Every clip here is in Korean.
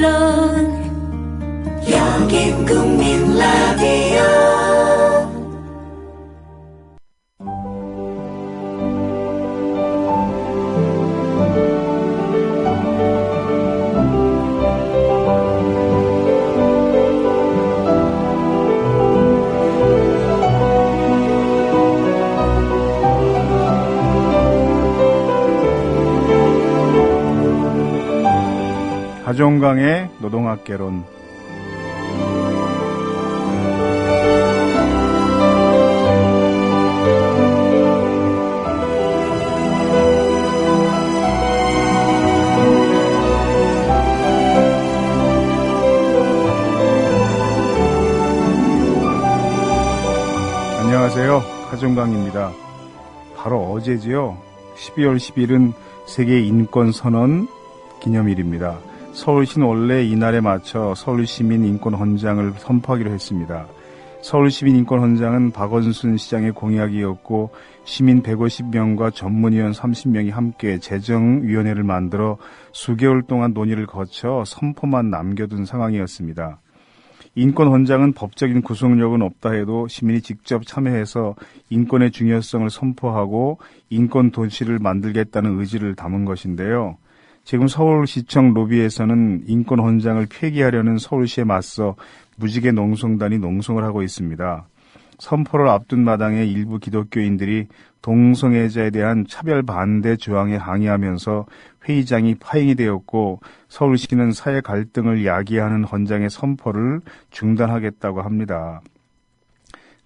물론 여긴 국민 라디오. 하종강의 노동학개론. 안녕하세요. 하종강입니다. 바로 어제지요. 12월 10일은 세계 인권선언 기념일입니다. 서울시는 원래 이날에 맞춰 서울시민인권헌장을 선포하기로 했습니다. 서울시민인권헌장은 박원순 시장의 공약이었고 시민 150명과 전문위원 30명이 함께 제정위원회를 만들어 수개월 동안 논의를 거쳐 선포만 남겨둔 상황이었습니다. 인권헌장은 법적인 구속력은 없다 해도 시민이 직접 참여해서 인권의 중요성을 선포하고 인권도시를 만들겠다는 의지를 담은 것인데요. 지금 서울시청 로비에서는 인권헌장을 폐기하려는 서울시에 맞서 무지개 농성단이 농성을 하고 있습니다. 선포를 앞둔 마당에 일부 기독교인들이 동성애자에 대한 차별 반대 조항에 항의하면서 회의장이 파행이 되었고 서울시는 사회 갈등을 야기하는 헌장의 선포를 중단하겠다고 합니다.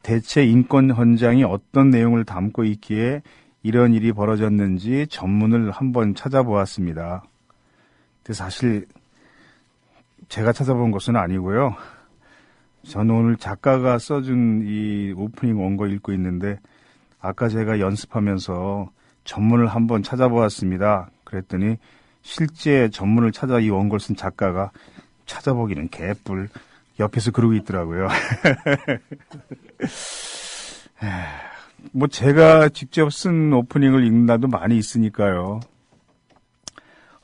대체 인권헌장이 어떤 내용을 담고 있기에 이런 일이 벌어졌는지 전문을 한번 찾아보았습니다. 근데 사실 제가 찾아본 것은 아니고요. 저는 오늘 작가가 써준 이 오프닝 원고 읽고 있는데 아까 제가 연습하면서 전문을 한번 찾아보았습니다. 그랬더니 실제 전문을 찾아 이 원고를 쓴 작가가 찾아보기는 개뿔 옆에서 그러고 있더라고요. 뭐 제가 직접 쓴 오프닝을 읽는 날도 많이 있으니까요.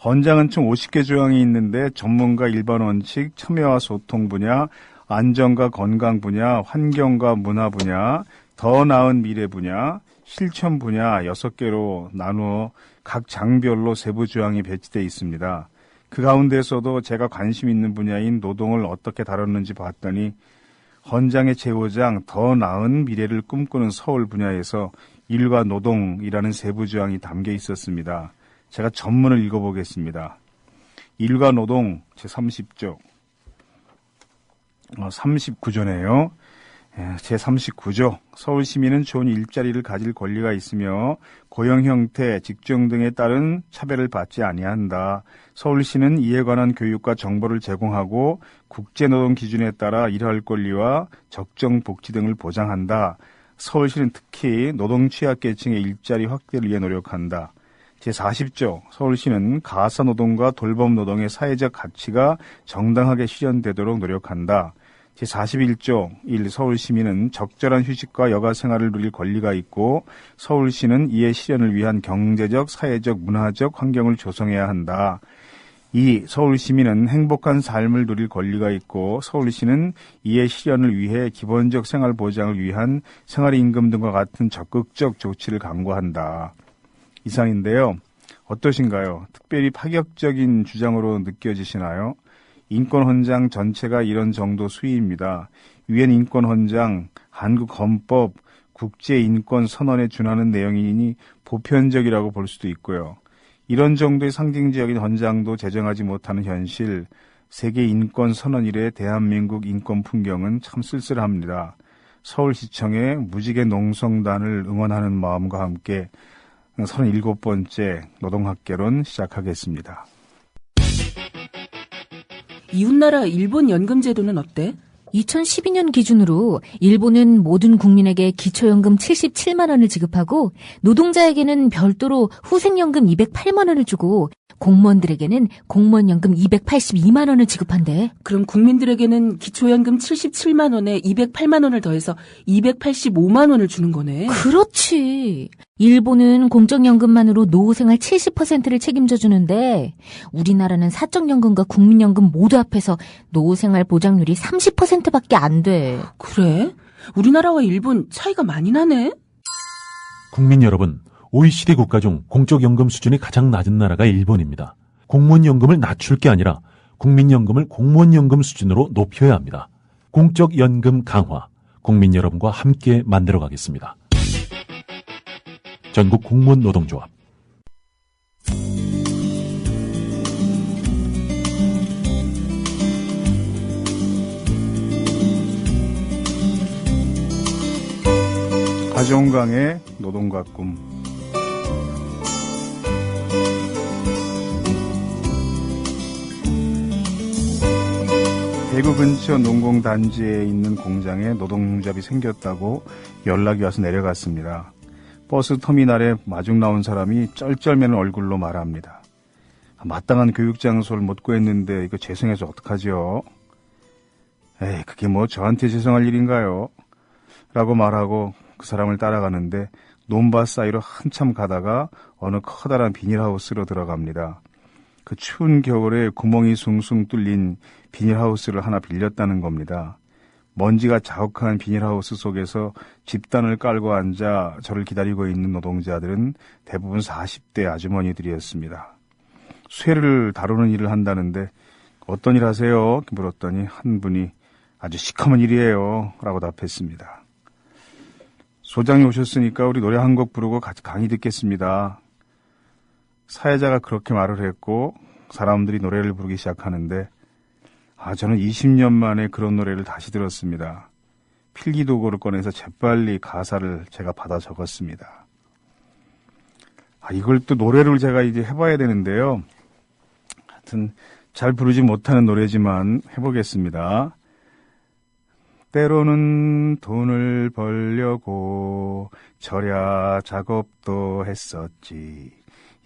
헌장은 총 50개 조항이 있는데 전문가 일반 원칙, 참여와 소통 분야, 안전과 건강 분야, 환경과 문화 분야, 더 나은 미래 분야, 실천 분야 6개로 나누어 각 장별로 세부 조항이 배치되어 있습니다. 그 가운데서도 제가 관심 있는 분야인 노동을 어떻게 다뤘는지 봤더니 헌장의 제5장 더 나은 미래를 꿈꾸는 서울 분야에서 일과 노동이라는 세부 조항이 담겨 있었습니다. 제가 전문을 읽어보겠습니다. 일과 노동 제30조 39조네요. 제39조 서울시민은 좋은 일자리를 가질 권리가 있으며 고용 형태, 직종 등에 따른 차별을 받지 아니한다. 서울시는 이에 관한 교육과 정보를 제공하고 국제노동 기준에 따라 일할 권리와 적정 복지 등을 보장한다. 서울시는 특히 노동 취약계층의 일자리 확대를 위해 노력한다. 제40조 서울시는 가사노동과 돌봄노동의 사회적 가치가 정당하게 실현되도록 노력한다. 제41조 1. 서울시민은 적절한 휴식과 여가 생활을 누릴 권리가 있고 서울시는 이의 실현을 위한 경제적, 사회적, 문화적 환경을 조성해야 한다. 2. 서울시민은 행복한 삶을 누릴 권리가 있고 서울시는 이의 실현을 위해 기본적 생활 보장을 위한 생활임금 등과 같은 적극적 조치를 강구한다. 이상인데요. 어떠신가요? 특별히 파격적인 주장으로 느껴지시나요? 인권헌장 전체가 이런 정도 수위입니다. 유엔 인권헌장, 한국헌법, 국제인권선언에 준하는 내용이니 보편적이라고 볼 수도 있고요. 이런 정도의 상징적인 헌장도 제정하지 못하는 현실, 세계 인권선언 이래 대한민국 인권 풍경은 참 쓸쓸합니다. 서울시청의 무지개 농성단을 응원하는 마음과 함께 37번째 노동학개론 시작하겠습니다. 이웃나라 일본 연금 제도는 어때? 2012년 기준으로 일본은 모든 국민에게 기초연금 77만 원을 지급하고 노동자에게는 별도로 후생연금 208만 원을 주고 공무원들에게는 공무원연금 282만 원을 지급한대. 그럼 국민들에게는 기초연금 77만 원에 208만 원을 더해서 285만 원을 주는 거네. 그렇지. 일본은 공적연금만으로 노후생활 70%를 책임져 주는데 우리나라는 사적연금과 국민연금 모두 합해서 노후생활 보장률이 30%밖에 안 돼. 그래? 우리나라와 일본 차이가 많이 나네? 국민 여러분, OECD 국가 중 공적연금 수준이 가장 낮은 나라가 일본입니다. 공무원연금을 낮출 게 아니라 국민연금을 공무원연금 수준으로 높여야 합니다. 공적연금 강화, 국민 여러분과 함께 만들어가겠습니다. 전국 공무원 노동조합. 가정강의 노동과 꿈. 대구 근처 농공단지에 있는 공장에 노동조합이 생겼다고 연락이 와서 내려갔습니다. 버스 터미널에 마중 나온 사람이 쩔쩔매는 얼굴로 말합니다. 마땅한 교육장소를 못 구했는데 이거 죄송해서 어떡하죠? 에이, 그게 뭐 저한테 죄송할 일인가요? 라고 말하고 그 사람을 따라가는데 논밭 사이로 한참 가다가 어느 커다란 비닐하우스로 들어갑니다. 그 추운 겨울에 구멍이 숭숭 뚫린 비닐하우스를 하나 빌렸다는 겁니다. 먼지가 자욱한 비닐하우스 속에서 집단을 깔고 앉아 저를 기다리고 있는 노동자들은 대부분 40대 아주머니들이었습니다. 쇠를 다루는 일을 한다는데 어떤 일 하세요? 물었더니 한 분이 아주 시커먼 일이에요 라고 답했습니다. 소장이 오셨으니까 우리 노래 한 곡 부르고 같이 강의 듣겠습니다. 사회자가 그렇게 말을 했고 사람들이 노래를 부르기 시작하는데 저는 20년 만에 그런 노래를 다시 들었습니다. 필기도구를 꺼내서 재빨리 가사를 제가 받아 적었습니다. 이걸 또 노래를 제가 이제 해봐야 되는데요. 하여튼 잘 부르지 못하는 노래지만 해보겠습니다. 때로는 돈을 벌려고 절야 작업도 했었지.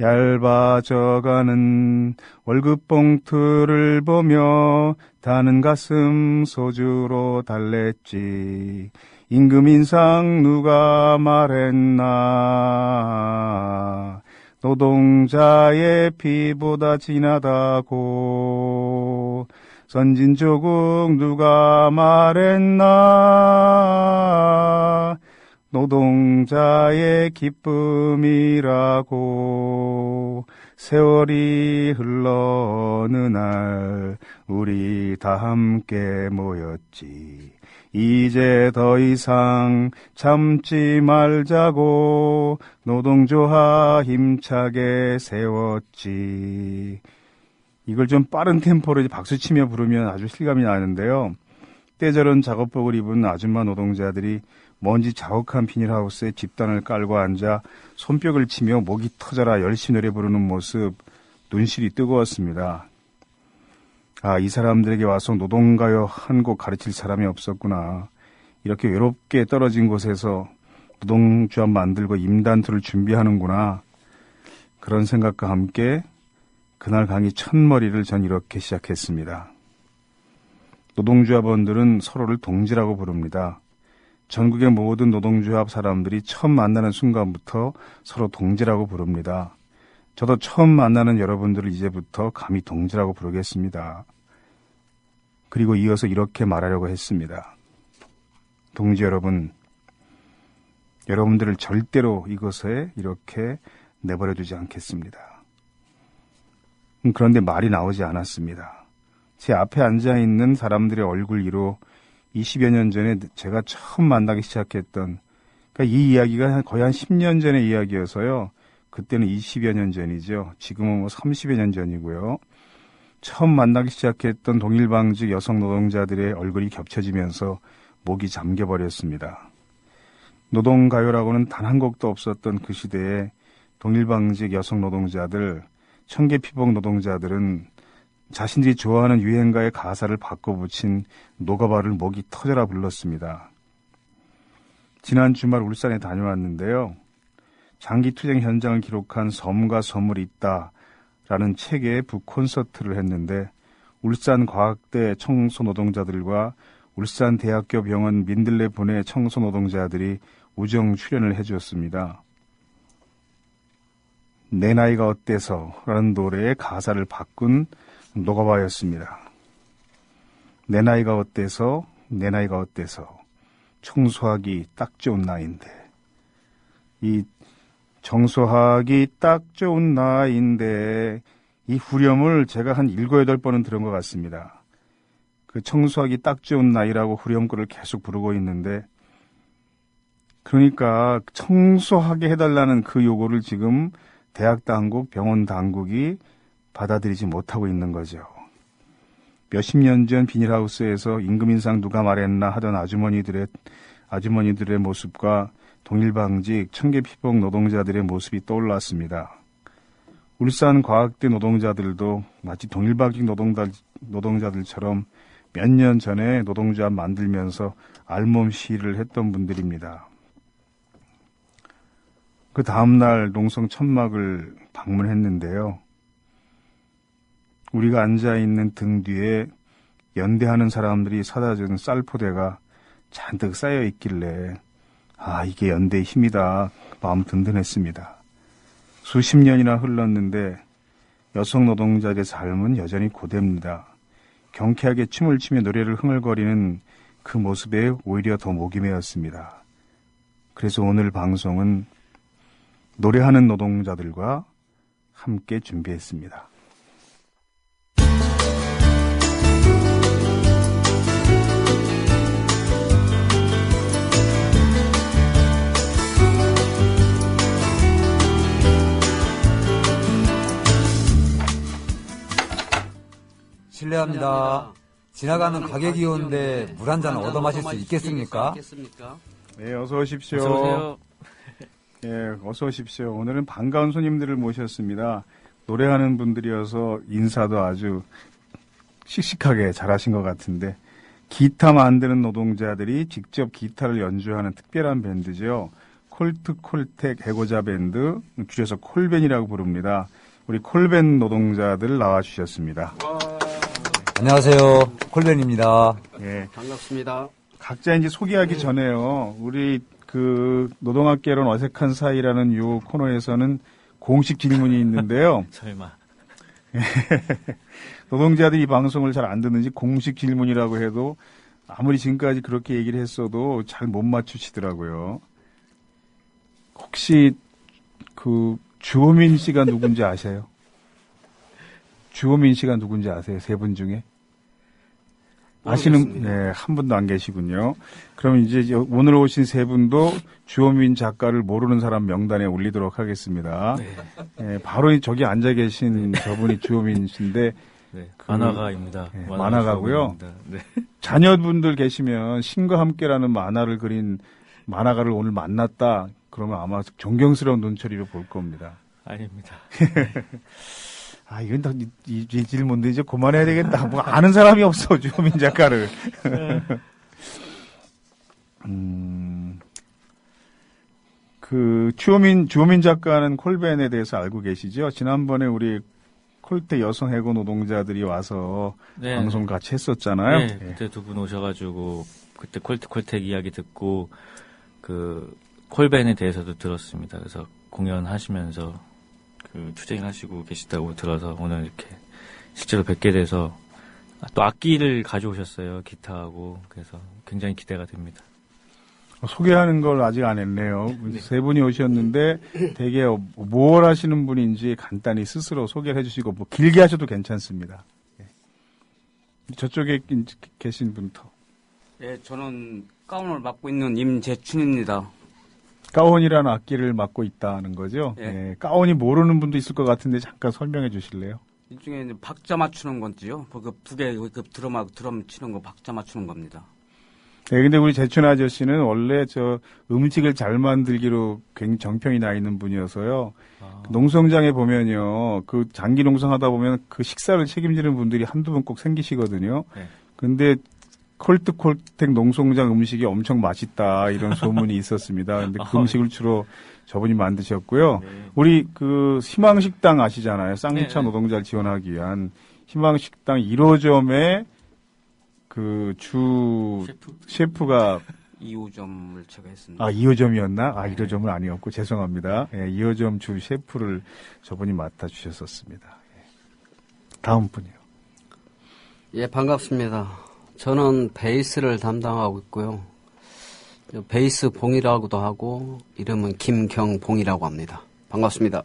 얇아져가는 월급 봉투를 보며 타는 가슴 소주로 달랬지. 임금 인상 누가 말했나. 노동자의 피보다 진하다고. 선진조국 누가 말했나. 노동자의 기쁨이라고. 세월이 흘러 어느 날 우리 다 함께 모였지. 이제 더 이상 참지 말자고 노동조합 힘차게 세웠지. 이걸 좀 빠른 템포로 박수치며 부르면 아주 실감이 나는데요. 때저런 작업복을 입은 아줌마 노동자들이 먼지 자욱한 비닐하우스에 집단을 깔고 앉아 손뼉을 치며 목이 터져라 열심히 노래 부르는 모습, 눈실이 뜨거웠습니다. 이 사람들에게 와서 노동가요 한 곡 가르칠 사람이 없었구나. 이렇게 외롭게 떨어진 곳에서 노동조합 만들고 임단투를 준비하는구나. 그런 생각과 함께 그날 강의 첫머리를 전 이렇게 시작했습니다. 노동조합원들은 서로를 동지라고 부릅니다. 전국의 모든 노동조합 사람들이 처음 만나는 순간부터 서로 동지라고 부릅니다. 저도 처음 만나는 여러분들을 이제부터 감히 동지라고 부르겠습니다. 그리고 이어서 이렇게 말하려고 했습니다. 동지 여러분, 여러분들을 절대로 이것에 이렇게 내버려두지 않겠습니다. 그런데 말이 나오지 않았습니다. 제 앞에 앉아있는 사람들의 얼굴 위로 20여 년 전에 제가 처음 만나기 시작했던, 그러니까 이 이야기가 거의 한 10년 전의 이야기여서요. 그때는 20여 년 전이죠. 지금은 뭐 30여 년 전이고요. 처음 만나기 시작했던 동일방직 여성 노동자들의 얼굴이 겹쳐지면서 목이 잠겨버렸습니다. 노동가요라고는 단 한 곡도 없었던 그 시대에 동일방직 여성 노동자들, 청계피복 노동자들은 자신들이 좋아하는 유행가의 가사를 바꿔붙인 노가바를 목이 터져라 불렀습니다. 지난 주말 울산에 다녀왔는데요. 장기투쟁 현장을 기록한 섬과 섬을 있다라는 책의 북콘서트를 했는데 울산과학대 청소노동자들과 울산대학교 병원 민들레 분의 청소노동자들이 우정 출연을 해주었습니다. 내 나이가 어때서 라는 노래의 가사를 바꾼 녹아바였습니다. 내 나이가 어때서 내 나이가 어때서 청소하기 딱 좋은 나이인데 이 청소하기 딱 좋은 나이인데 이 후렴을 제가 한 7, 8번은 들은 것 같습니다. 그 청소하기 딱 좋은 나이라고 후렴구를 계속 부르고 있는데 그러니까 청소하게 해달라는 그 요구를 지금 대학 당국, 병원 당국이 받아들이지 못하고 있는 거죠. 몇십 년 전 비닐하우스에서 임금 인상 누가 말했나 하던 아주머니들의 모습과 동일방직 청계피복 노동자들의 모습이 떠올랐습니다. 울산 과학대 노동자들도 마치 동일방직 노동자들처럼 몇 년 전에 노동조합 만들면서 알몸 시위를 했던 분들입니다. 그 다음날 농성 천막을 방문했는데요. 우리가 앉아있는 등 뒤에 연대하는 사람들이 사다준 쌀포대가 잔뜩 쌓여있길래 이게 연대의 힘이다. 마음 든든했습니다. 수십 년이나 흘렀는데 여성 노동자들의 삶은 여전히 고됩니다. 경쾌하게 춤을 추며 노래를 흥얼거리는 그 모습에 오히려 더 목이 메었습니다. 그래서 오늘 방송은 노래하는 노동자들과 함께 준비했습니다. 실례합니다. 지나가는 가게기 온데 물 한 잔 얻어 마실 수 있겠습니까? 네, 어서 오십시오. 어서 오세요. 예, 어서 오십시오. 오늘은 반가운 손님들을 모셨습니다. 노래하는 분들이어서 인사도 아주 씩씩하게 잘하신 것 같은데 기타 만드는 노동자들이 직접 기타를 연주하는 특별한 밴드죠. 콜트콜텍 해고자 밴드, 줄여서 콜밴이라고 부릅니다. 우리 콜밴 노동자들 나와주셨습니다. 안녕하세요. 콜벤입니다. 예, 반갑습니다. 각자 이제 소개하기 전에요. 우리 그 노동학개론 어색한 사이라는 요 코너에서는 공식 질문이 있는데요. 설마. 노동자들이 이 방송을 잘 안 듣는지 공식 질문이라고 해도 아무리 지금까지 그렇게 얘기를 했어도 잘 못 맞추시더라고요. 혹시 그 주호민 씨가 누군지 아세요? 주호민 씨가 누군지 아세요? 세 분 중에? 아시는, 네, 한 분도 안 계시군요. 그럼 이제 오늘 오신 세 분도 주호민 작가를 모르는 사람 명단에 올리도록 하겠습니다. 네. 네, 바로 저기 앉아 계신 저분이 주호민 씨인데, 네. 그, 만화가입니다. 네, 만화가고요. 네. 자녀분들 계시면 신과 함께라는 만화를 그린 만화가를 오늘 만났다. 그러면 아마 존경스러운 눈초리로 볼 겁니다. 아닙니다. 이건 다, 이 질문도 이제 그만해야 되겠다. 뭐, 아는 사람이 없어, 주호민 작가를. 주호민 작가는 콜벤에 대해서 알고 계시죠? 지난번에 우리 콜테 여성 해고 노동자들이 와서 네. 방송 같이 했었잖아요. 네. 그때 두 분 오셔가지고, 그때 콜텍 이야기 듣고, 그, 콜벤에 대해서도 들었습니다. 그래서 공연하시면서, 투쟁하시고 계시다고 들어서 오늘 이렇게 실제로 뵙게 돼서 또 악기를 가져오셨어요. 기타하고. 그래서 굉장히 기대가 됩니다. 소개하는 걸 아직 안 했네요. 세 분이 오셨는데 되게 뭘 하시는 분인지 간단히 스스로 소개를 해주시고 뭐 길게 하셔도 괜찮습니다. 저쪽에 계신 분부터. 예, 저는 가운을 맡고 있는 임재춘입니다. 가온이라는 악기를 맡고 있다는 거죠. 예. 예, 가온이 모르는 분도 있을 것 같은데 잠깐 설명해 주실래요? 일종의 이제 박자 맞추는 건지요. 그 두 개, 그 드럼 치는 거 박자 맞추는 겁니다. 네, 근데 우리 재춘 아저씨는 원래 저 음식을 잘 만들기로 굉장히 정평이 나 있는 분이어서요. 농성장에 보면요. 그 장기 농성하다 보면 그 식사를 책임지는 분들이 한두 분 꼭 생기시거든요. 네. 근데 콜트콜텍 농성장 음식이 엄청 맛있다 이런 소문이 있었습니다. 근데 그 음식을 주로 저분이 만드셨고요. 네. 우리 그 희망식당 아시잖아요. 쌍차 네. 노동자를 지원하기 위한 희망식당 1호점의 그 주 셰프가 2호점을 제가 했습니다. 아, 2호점이었나? 아, 1호점은 아니었고, 죄송합니다. 예, 2호점 주 셰프를 저분이 맡아주셨었습니다. 예. 다음 분이요. 예, 반갑습니다. 저는 베이스를 담당하고 있고요. 베이스 봉이라고도 하고, 이름은 김경봉이라고 합니다. 반갑습니다.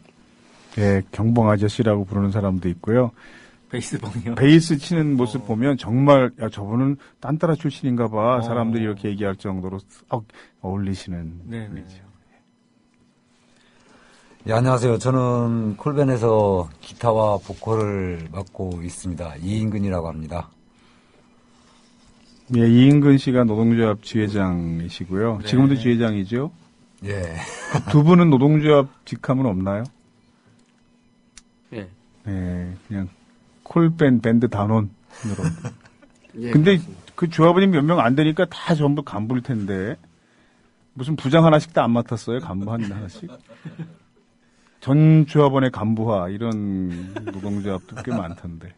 예, 경봉 아저씨라고 부르는 사람도 있고요. 베이스봉이요? 베이스 치는 모습 보면 정말, 야, 저분은 딴따라 출신인가 봐. 사람들이 이렇게 얘기할 정도로 어울리시는 네네. 분이죠. 예, 안녕하세요. 저는 콜벤에서 기타와 보컬을 맡고 있습니다. 이인근이라고 합니다. 예, 이인근 씨가 노동조합 지회장이시고요. 네. 지금도 지회장이죠? 예. 두 분은 노동조합 직함은 없나요? 예. 예, 그냥 밴드 단원으로. 예, 근데 그렇습니다. 그 조합원이 몇 명 안 되니까 다 전부 간부일 텐데 무슨 부장 하나씩 다 안 맡았어요? 간부 하나씩? 전 조합원의 간부화 이런 노동조합도 꽤 많던데.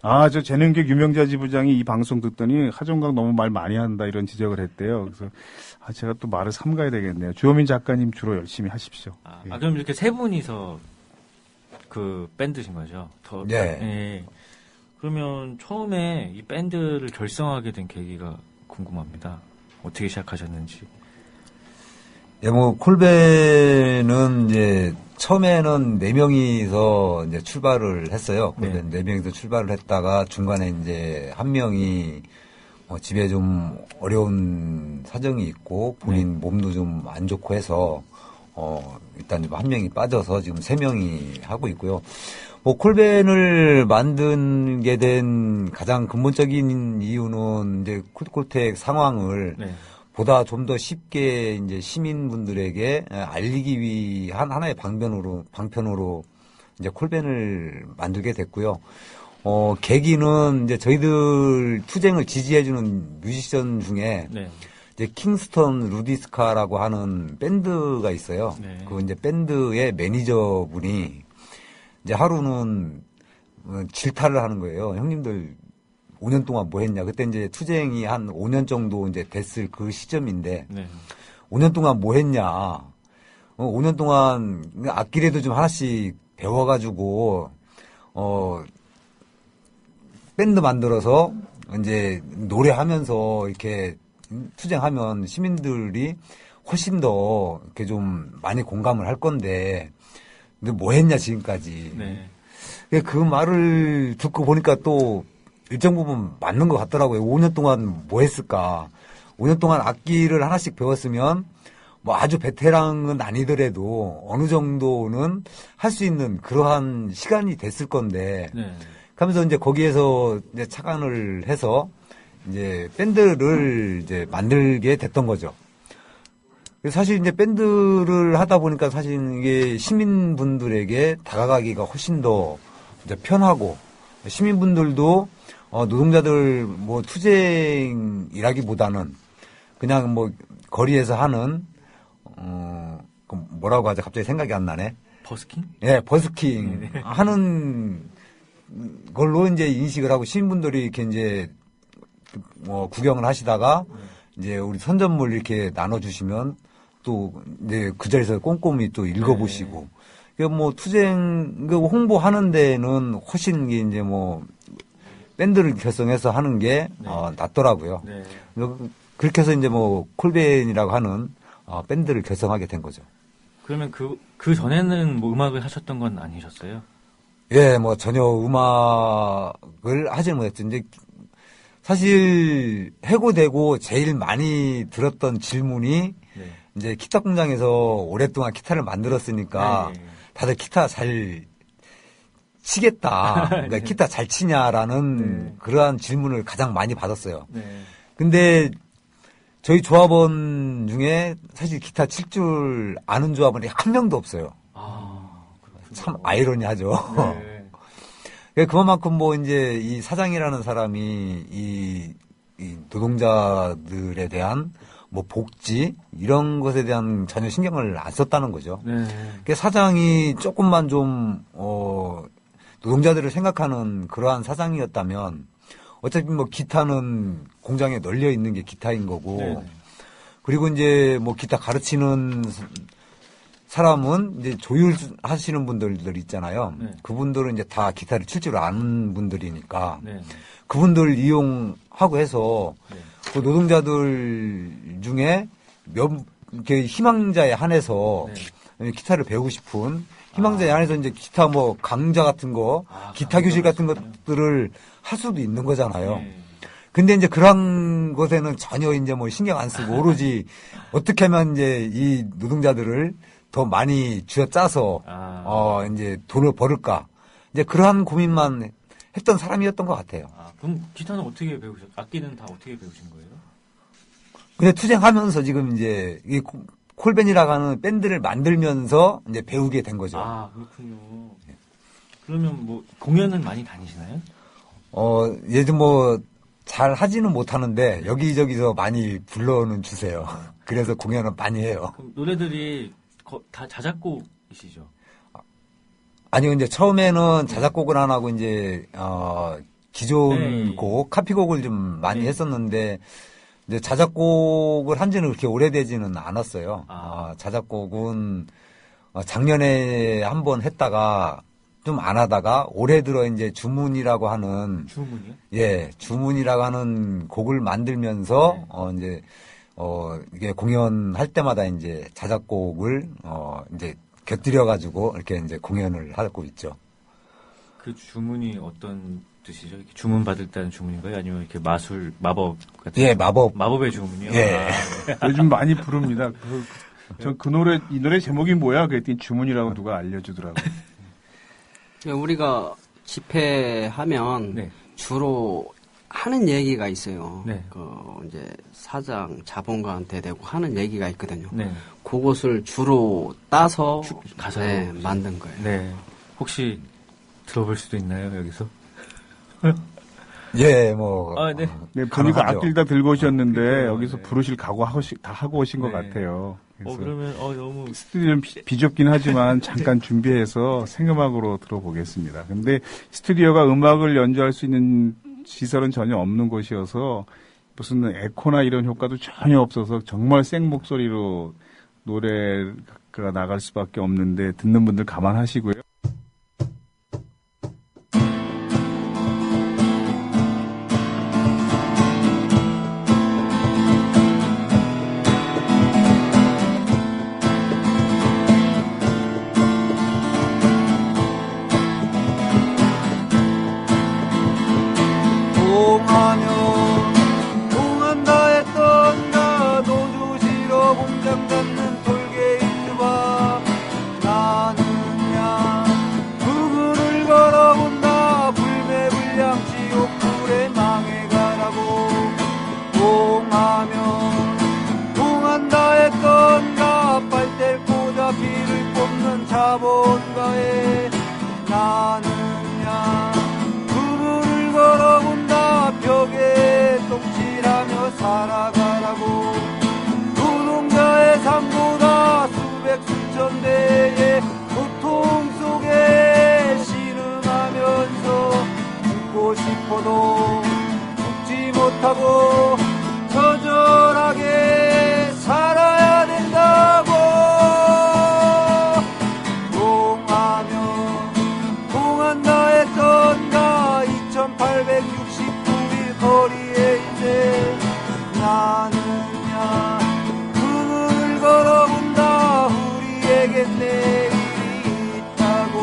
아, 저 재능교육 유명자 지부장이 이 방송 듣더니 하정강 너무 말 많이 한다 이런 지적을 했대요. 그래서 제가 또 말을 삼가야 되겠네요. 주호민 작가님 주로 열심히 하십시오. 예. 그럼 이렇게 세 분이서 그 밴드신 거죠? 예. 예. 그러면 처음에 이 밴드를 결성하게 된 계기가 궁금합니다. 어떻게 시작하셨는지. 예, 콜벤은 이제 처음에는 4명이서 이제 출발을 했어요. 콜벤 4명이서 출발을 했다가 중간에 이제 한 명이 집에 좀 어려운 사정이 있고 본인 몸도 좀 안 좋고 해서 일단 좀 한 명이 빠져서 지금 3명이 하고 있고요. 콜벤을 만들게 된 가장 근본적인 이유는 이제 콜텍 상황을 보다 좀 더 쉽게 이제 시민분들에게 알리기 위한 하나의 방편으로 이제 콜벤을 만들게 됐고요. 계기는 이제 저희들 투쟁을 지지해주는 뮤지션 중에 이제 킹스턴 루디스카라고 하는 밴드가 있어요. 그 이제 밴드의 매니저분이 이제 하루는 질타를 하는 거예요. 형님들 5년 동안 뭐 했냐. 그때 이제 투쟁이 한 5년 정도 이제 됐을 그 시점인데 5년 동안 뭐 했냐. 5년 동안 악기라도 좀 하나씩 배워가지고 밴드 만들어서 이제 노래하면서 이렇게 투쟁하면 시민들이 훨씬 더 이렇게 좀 많이 공감을 할 건데 근데 뭐 했냐 지금까지. 그 말을 듣고 보니까 또 일정 부분 맞는 것 같더라고요. 5년 동안 뭐 했을까. 5년 동안 악기를 하나씩 배웠으면 뭐 아주 베테랑은 아니더라도 어느 정도는 할 수 있는 그러한 시간이 됐을 건데. 하면서 이제 거기에서 이제 착안을 해서 이제 밴드를 이제 만들게 됐던 거죠. 사실 이제 밴드를 하다 보니까 사실 이게 시민분들에게 다가가기가 훨씬 더 이제 편하고 시민분들도 노동자들 뭐 투쟁이라기보다는 그냥 뭐 거리에서 하는 뭐라고 하죠? 갑자기 생각이 안 나네. 버스킹? 예, 버스킹 하는 걸로 이제 인식을 하고 시민분들이 이렇게 이제 구경을 하시다가 이제 우리 선전물 이렇게 나눠주시면 또 이제 그 자리에서 꼼꼼히 또 읽어보시고 뭐 투쟁 홍보하는 데는 훨씬 이제 뭐 밴드를 결성해서 하는 게 낫더라고요. 그렇게 해서 이제 뭐 콜벤이라고 하는 밴드를 결성하게 된 거죠. 그러면 그 전에는 뭐 음악을 하셨던 건 아니셨어요? 예, 뭐 전혀 음악을 하지는 못했죠. 이제 사실 해고되고 제일 많이 들었던 질문이 이제 기타 공장에서 오랫동안 기타를 만들었으니까 다들 기타 잘 치겠다. 그러니까 기타 잘 치냐라는 그러한 질문을 가장 많이 받았어요. 근데 저희 조합원 중에 사실 기타 칠 줄 아는 조합원이 한 명도 없어요. 참 아이러니하죠. 그만큼 뭐 이제 이 사장이라는 사람이 이 노동자들에 대한 뭐 복지 이런 것에 대한 전혀 신경을 안 썼다는 거죠. 사장이 조금만 좀 노동자들을 생각하는 그러한 사장이었다면 어차피 뭐 기타는 공장에 널려 있는 게 기타인 거고 그리고 이제 뭐 기타 가르치는 사람은 이제 조율하시는 분들 있잖아요. 네. 그분들은 이제 다 기타를 칠 줄 아는 분들이니까 네. 그분들 이용하고 해서 네. 그 노동자들 중에 이렇게 희망자에 한해서 기타를 배우고 싶은 희망자에 한해서 이제 기타 뭐 강좌 같은 거, 기타 교실 같은 것들을 할 수도 있는 거잖아요. 네. 근데 이제 그런 것에는 전혀 이제 뭐 신경 안 쓰고 오로지 어떻게 하면 이제 이 노동자들을 더 많이 쥐어짜서 이제 돈을 벌을까 이제 그러한 고민만 했던 사람이었던 것 같아요. 그럼 기타는 어떻게 악기는 다 어떻게 배우신 거예요? 근데 투쟁하면서 지금 이제 이 콜벤이라고 하는 밴드를 만들면서 이제 배우게 된 거죠. 그렇군요. 그러면 뭐 공연은 많이 다니시나요? 예전 뭐 잘 하지는 못하는데 여기저기서 많이 불러는 주세요. 그래서 공연은 많이 해요. 그럼 노래들이 다 자작곡이시죠? 아니요, 이제 처음에는 자작곡을 안 하고 이제 기존 곡, 카피곡을 좀 많이 했었는데 이제 자작곡을 한 지는 그렇게 오래되지는 않았어요. 자작곡은 작년에 한번 했다가 좀 안 하다가 올해 들어 이제 주문이라고 하는 주문이요? 예, 주문이라고 하는 곡을 만들면서 이제 이게 공연할 때마다 이제 자작곡을 이제 곁들여 가지고 이렇게 이제 공연을 하고 있죠. 그 주문이 어떤 뜻이죠? 이렇게 주문 받을 때는 주문인가요? 아니면 이렇게 마법 같은? 예, 마법의 주문이요? 예. 요즘 많이 부릅니다. 이 노래 제목이 뭐야? 그랬더니 주문이라고 누가 알려주더라고요. 우리가 집회하면 주로 하는 얘기가 있어요. 이제 사장, 자본가한테 대고 하는 얘기가 있거든요. 그것을 주로 따서 가사로 만든 거예요. 네. 혹시 들어볼 수도 있나요, 여기서? 예, 뭐. 네, 보니까 악기를 다 들고 오셨는데 여기서 부르실 각오 다 하고 오신 것 같아요. 그러면 너무 스튜디오는 비좁긴 하지만 잠깐 준비해서 생음악으로 들어보겠습니다. 근데 스튜디오가 음악을 연주할 수 있는 시설은 전혀 없는 곳이어서 무슨 에코나 이런 효과도 전혀 없어서 정말 생 목소리로 노래가 나갈 수밖에 없는데 듣는 분들 감안하시고요. 자본가에 나느냐 그물을 걸어본다 벽에 똥칠하며 살아가라고 노동자의 삶보다 수백 수천 대의 고통 속에 신음하면서 죽고 싶어도 죽지 못하고 처절하게 살아야 된다고 통한다 했던가 2869일 거리에 이제 나느냐 그물을 걸어본다 우리에겐 내일이 있다고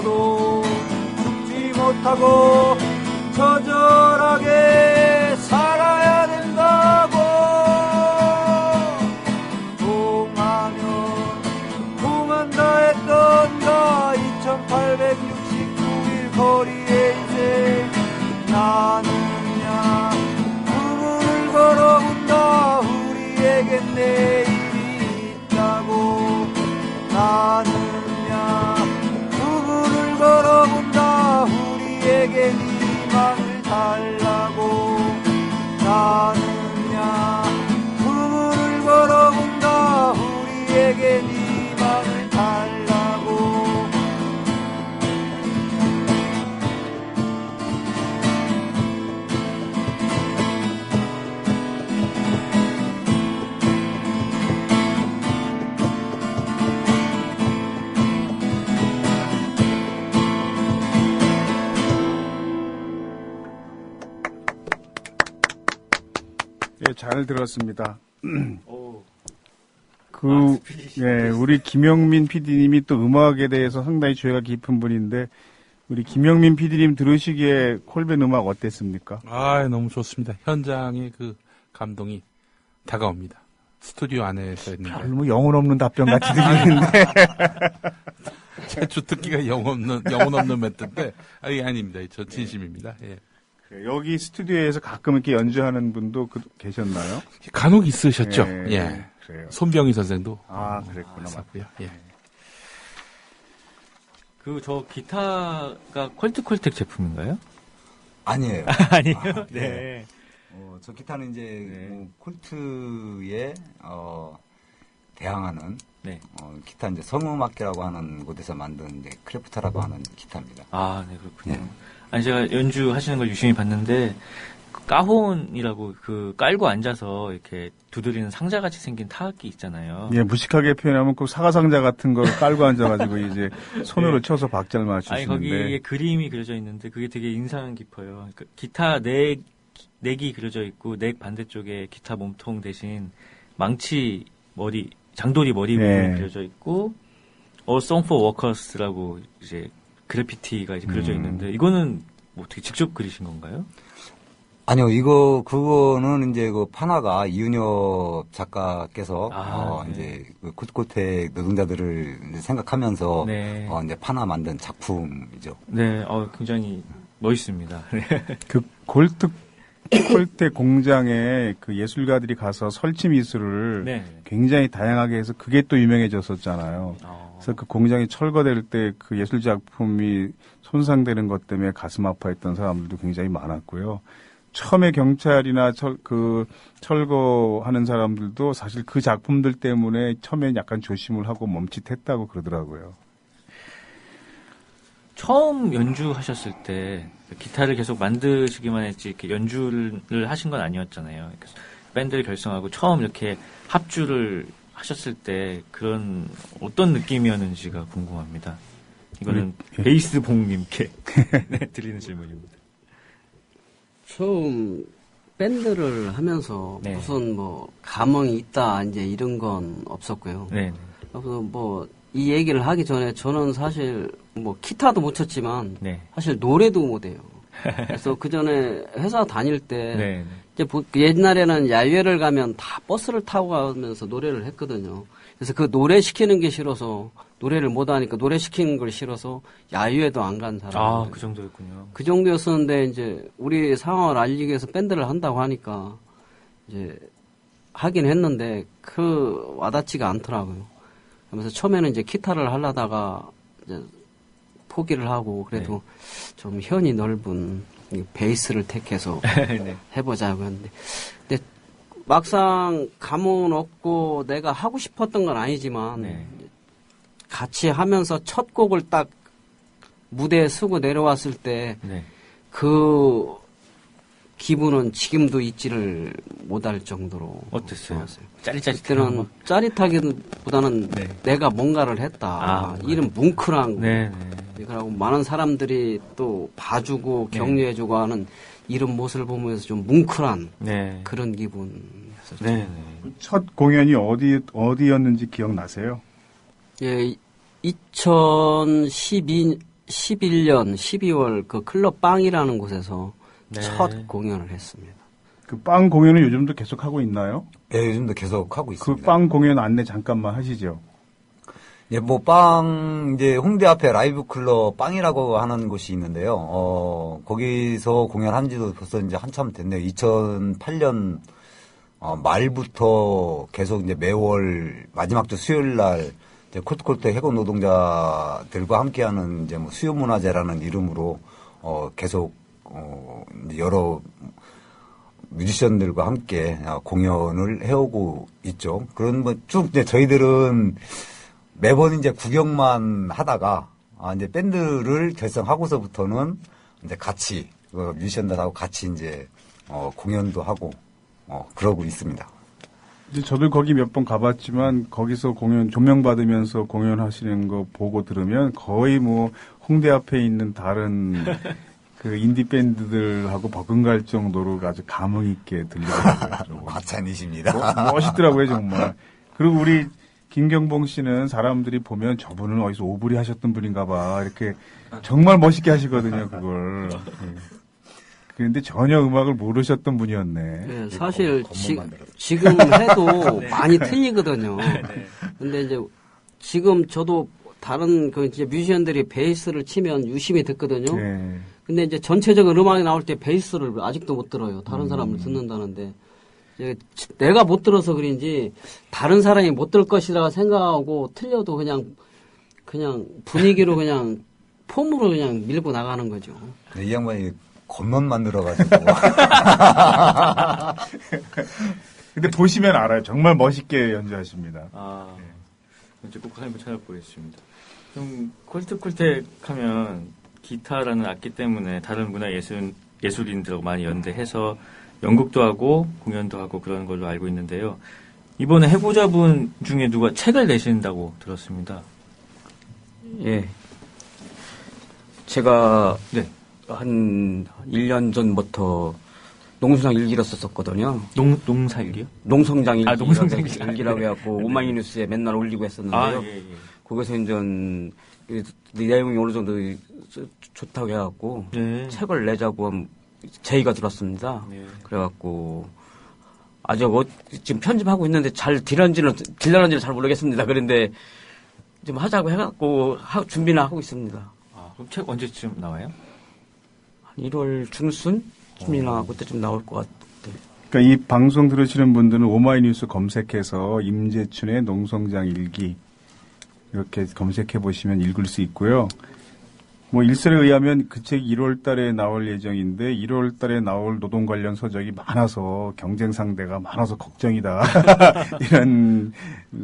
죽어도 죽지 못하고 처절하게 살아야 된다고. 통한다 했던가 2869일 거리에 이제 나느냐 부문을 걸어본다. 우리에게 내일이 있다고. 나느냐 부문을 걸어본다. 우리에게 희망을 달라고. 나느냐 부문을 걸어본다. 우리에게 희망을 달라고. 예, 잘 들었습니다. 우리 김영민 PD님이 또 음악에 대해서 상당히 죄가 깊은 분인데, 우리 김영민 PD님 들으시기에 콜벤 음악 어땠습니까? 아, 너무 좋습니다. 현장의 그 감동이 다가옵니다. 스튜디오 안에서 했는데. 별로 영혼 없는 답변 같이 들리는데. 제 주특기가 영혼 없는 멘트인데, 이게 아닙니다. 저 진심입니다. 예. 여기 스튜디오에서 가끔 이렇게 연주하는 분도 계셨나요? 간혹 있으셨죠. 예. 예. 그래요. 손병희 선생도. 그랬구나. 맞고요. 예. 저 기타가 콜트콜텍 제품인가요? 아니에요. 아니에요? 네. 네. 저 기타는 이제 콜트에 대항하는 기타 이제 성음악기라고 하는 곳에서 만든 이제 크래프터라고 하는 기타입니다. 네, 그렇군요. 네. 아니, 제가 연주하시는 걸 유심히 봤는데, 까혼이라고 깔고 앉아서 이렇게 두드리는 상자같이 생긴 타악기 있잖아요. 예, 무식하게 표현하면 그 사과상자 같은 걸 깔고 앉아가지고 이제 손으로 쳐서 박자를 맞추시는데. 아니, 거기에 그림이 그려져 있는데 그게 되게 인상 깊어요. 그러니까 기타 넥이 그려져 있고, 넥 반대쪽에 기타 몸통 대신 망치 장도리 머리 부분이 그려져 있고, A Song for Workers라고 이제 그래피티가 이제 그려져 있는데, 이거는 뭐 어떻게 직접 그리신 건가요? 아니요, 그거는 이제 판화가 이윤엽 작가께서, 이제 콜트콜텍 노동자들을 이제 생각하면서, 이제 판화 만든 작품이죠. 네, 굉장히 멋있습니다. 콜텍 공장에 예술가들이 가서 설치 미술을 굉장히 다양하게 해서 그게 또 유명해졌었잖아요. 그래서 그 공장이 철거될 때 그 예술 작품이 손상되는 것 때문에 가슴 아파했던 사람들도 굉장히 많았고요. 처음에 경찰이나 철거하는 사람들도 사실 그 작품들 때문에 처음에 약간 조심을 하고 멈칫했다고 그러더라고요. 처음 연주하셨을 때 기타를 계속 만드시기만 했지 이렇게 연주를 하신 건 아니었잖아요. 그래서 밴드를 결성하고 처음 이렇게 합주를 하셨을 때 그런 어떤 느낌이었는지가 궁금합니다. 이거는 베이스 봉님께 드리는 질문입니다. 처음 밴드를 하면서 무슨 감흥이 있다 이제 이런 건 없었고요. 그래서 이 얘기를 하기 전에 저는 사실 기타도 못 쳤지만 사실 노래도 못해요. 그래서 그 전에 회사 다닐 때 이제 옛날에는 야유회를 가면 다 버스를 타고 가면서 노래를 했거든요. 그래서 그 노래 시키는 게 싫어서 노래를 못 하니까 노래 시키는 걸 싫어서 야유회도 안 간 사람. 그 정도였군요. 그 정도였었는데 이제 우리 상황을 알리기 위해서 밴드를 한다고 하니까 이제 하긴 했는데 와닿지가 않더라고요. 그래서 처음에는 이제 기타를 하려다가 이제 포기를 하고 그래도 좀 현이 넓은 베이스를 택해서 해보자고 했는데 근데 막상 감흥은 없고 내가 하고 싶었던 건 아니지만 같이 하면서 첫 곡을 딱 무대에 쓰고 내려왔을 때 그 기분은 지금도 잊지를 못할 정도로 어땠어요? 그때는 짜릿하기보다는 내가 뭔가를 했다. 이런 뭉클한 그리고 많은 사람들이 또 봐주고 격려해주고 하는 이런 모습을 보면서 좀 뭉클한 그런 기분이었었죠. 첫 공연이 어디였는지 기억나세요? 예, 2012 11년 12월 그 클럽 빵이라는 곳에서 네. 첫 공연을 했습니다. 그 빵 공연은 요즘도 계속 하고 있나요? 예, 요즘도 계속 하고 그 있습니다. 빵 공연 안내 잠깐만 하시죠. 예, 이제 홍대 앞에 라이브 클럽 빵이라고 하는 곳이 있는데요. 거기서 공연한 지도 벌써 이제 한참 됐네요. 2008년 말부터 계속 이제 매월 마지막 주 수요일 날 이제 콜트콜트 해군 노동자들과 함께하는 이제 뭐 수요문화제라는 이름으로 계속 이제 여러 뮤지션들과 함께 공연을 해오고 있죠. 그런 뭐 쭉 이제 저희들은 매번 이제 구경만 하다가 이제 밴드를 결성하고서부터는 이제 같이 뮤지션들하고 같이 이제 공연도 하고 그러고 있습니다. 이제 저도 거기 몇 번 가봤지만 거기서 공연 조명 받으면서 공연하시는 거 보고 들으면 거의 뭐 홍대 앞에 있는 다른 그 인디 밴드들하고 버금갈 정도로 아주 감흥 있게 들리더라고요. 과찬이십니다. 멋있더라고요 정말. 그리고 우리 김경봉 씨는 사람들이 보면 저분은 어디서 오브리 하셨던 분인가 봐 이렇게 정말 멋있게 하시거든요 그걸. 그런데 전혀 음악을 모르셨던 분이었네. 네, 사실 지금 해도 많이 틀리거든요. 네. 근데 이제 지금 저도 다른 그 이제 뮤지션들이 베이스를 치면 유심히 듣거든요. 네. 근데 이제 전체적인 음악이 나올 때 베이스를 아직도 못 들어요. 다른 사람을 듣는다는데. 이제 내가 못 들어서 그런지 다른 사람이 못 들 것이라 생각하고 틀려도 그냥 분위기로 그냥 폼으로 그냥 밀고 나가는 거죠. 네, 이 양반이 겉만 만들어가지고. 근데 보시면 알아요. 정말 멋있게 연주하십니다. 이제 꼭 한번 찾아보겠습니다. 좀 콜트콜텍 하면 기타라는 악기 때문에 다른 문화 예술인들하고 많이 연대해서 연극도 하고 공연도 하고 그런 걸로 알고 있는데요. 이번에 해보자분 중에 누가 책을 내신다고 들었습니다. 예. 제가 네. 한 1년 전부터 농성장 일기를 썼었거든요. 농사일기요? 농성장 일기. 농성장 일기라고 해갖고 오마이뉴스에 맨날 올리고 했었는데요. 예. 거기서 이제 내용이 어느 정도 좋다고 해갖고 네. 책을 내자고 제의가 들었습니다. 네. 그래갖고 아직 지금 편집하고 있는데 잘 딜러는지는 잘 모르겠습니다. 그런데 좀 하자고 해갖고 준비는 하고 있습니다. 그럼 책 언제쯤 나와요? 한 1월 중순쯤이나 그때쯤 나올 것 같아요. 그러니까 이 방송 들으시는 분들은 오마이뉴스 검색해서 임재춘의 농성장 일기 이렇게 검색해 보시면 읽을 수 있고요. 뭐 일설에 의하면 그 책 1월 달에 나올 예정인데 1월 달에 나올 노동 관련 서적이 많아서 경쟁 상대가 많아서 걱정이다. 이런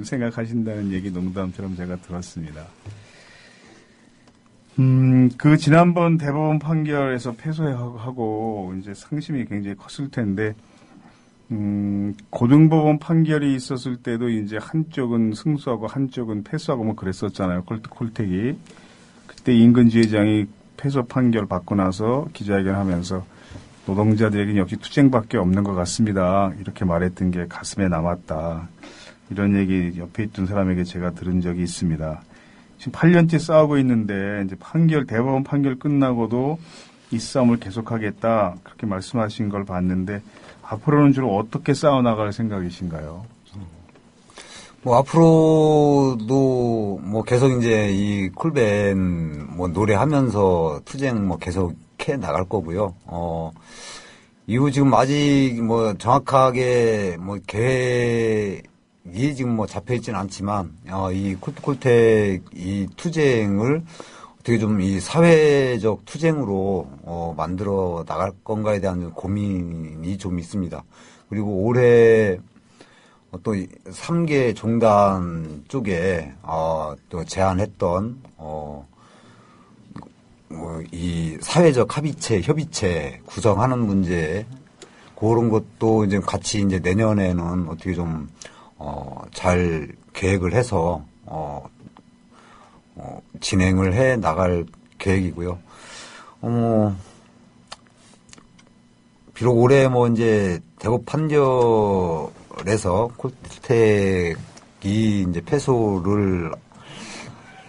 생각하신다는 얘기 농담처럼 제가 들었습니다. 그 지난번 대법원 판결에서 패소하고 이제 상심이 굉장히 컸을 텐데 고등법원 판결이 있었을 때도 이제 한쪽은 승소하고 한쪽은 패소하고 뭐 그랬었잖아요. 콜텍이. 그때 임근주 회장이 패소 판결 받고 나서 기자회견 하면서 노동자들에게는 역시 투쟁밖에 없는 것 같습니다. 이렇게 말했던 게 가슴에 남았다. 이런 얘기 옆에 있던 사람에게 제가 들은 적이 있습니다. 지금 8년째 싸우고 있는데 이제 대법원 판결 끝나고도 이 싸움을 계속하겠다. 그렇게 말씀하신 걸 봤는데 앞으로는 주로 어떻게 싸워나갈 생각이신가요? 뭐 앞으로도 뭐 계속 이제 이 쿨밴 뭐 노래하면서 투쟁 뭐 계속 해 나갈 거고요. 이후 지금 아직 뭐 정확하게 뭐 계획이 지금 뭐 잡혀 있지는 않지만 이 콜텍 이 투쟁을 어떻게 좀 이 사회적 투쟁으로 만들어 나갈 건가에 대한 고민이 좀 있습니다. 그리고 올해 또 3개 종단 쪽에 또 제안했던 이 사회적 협의체 구성하는 문제 그런 것도 이제 같이 이제 내년에는 어떻게 좀 잘 계획을 해서 진행을 해 나갈 계획이고요. 비록 올해 뭐 이제 대법 판결에서 콜텍이 이제 패소를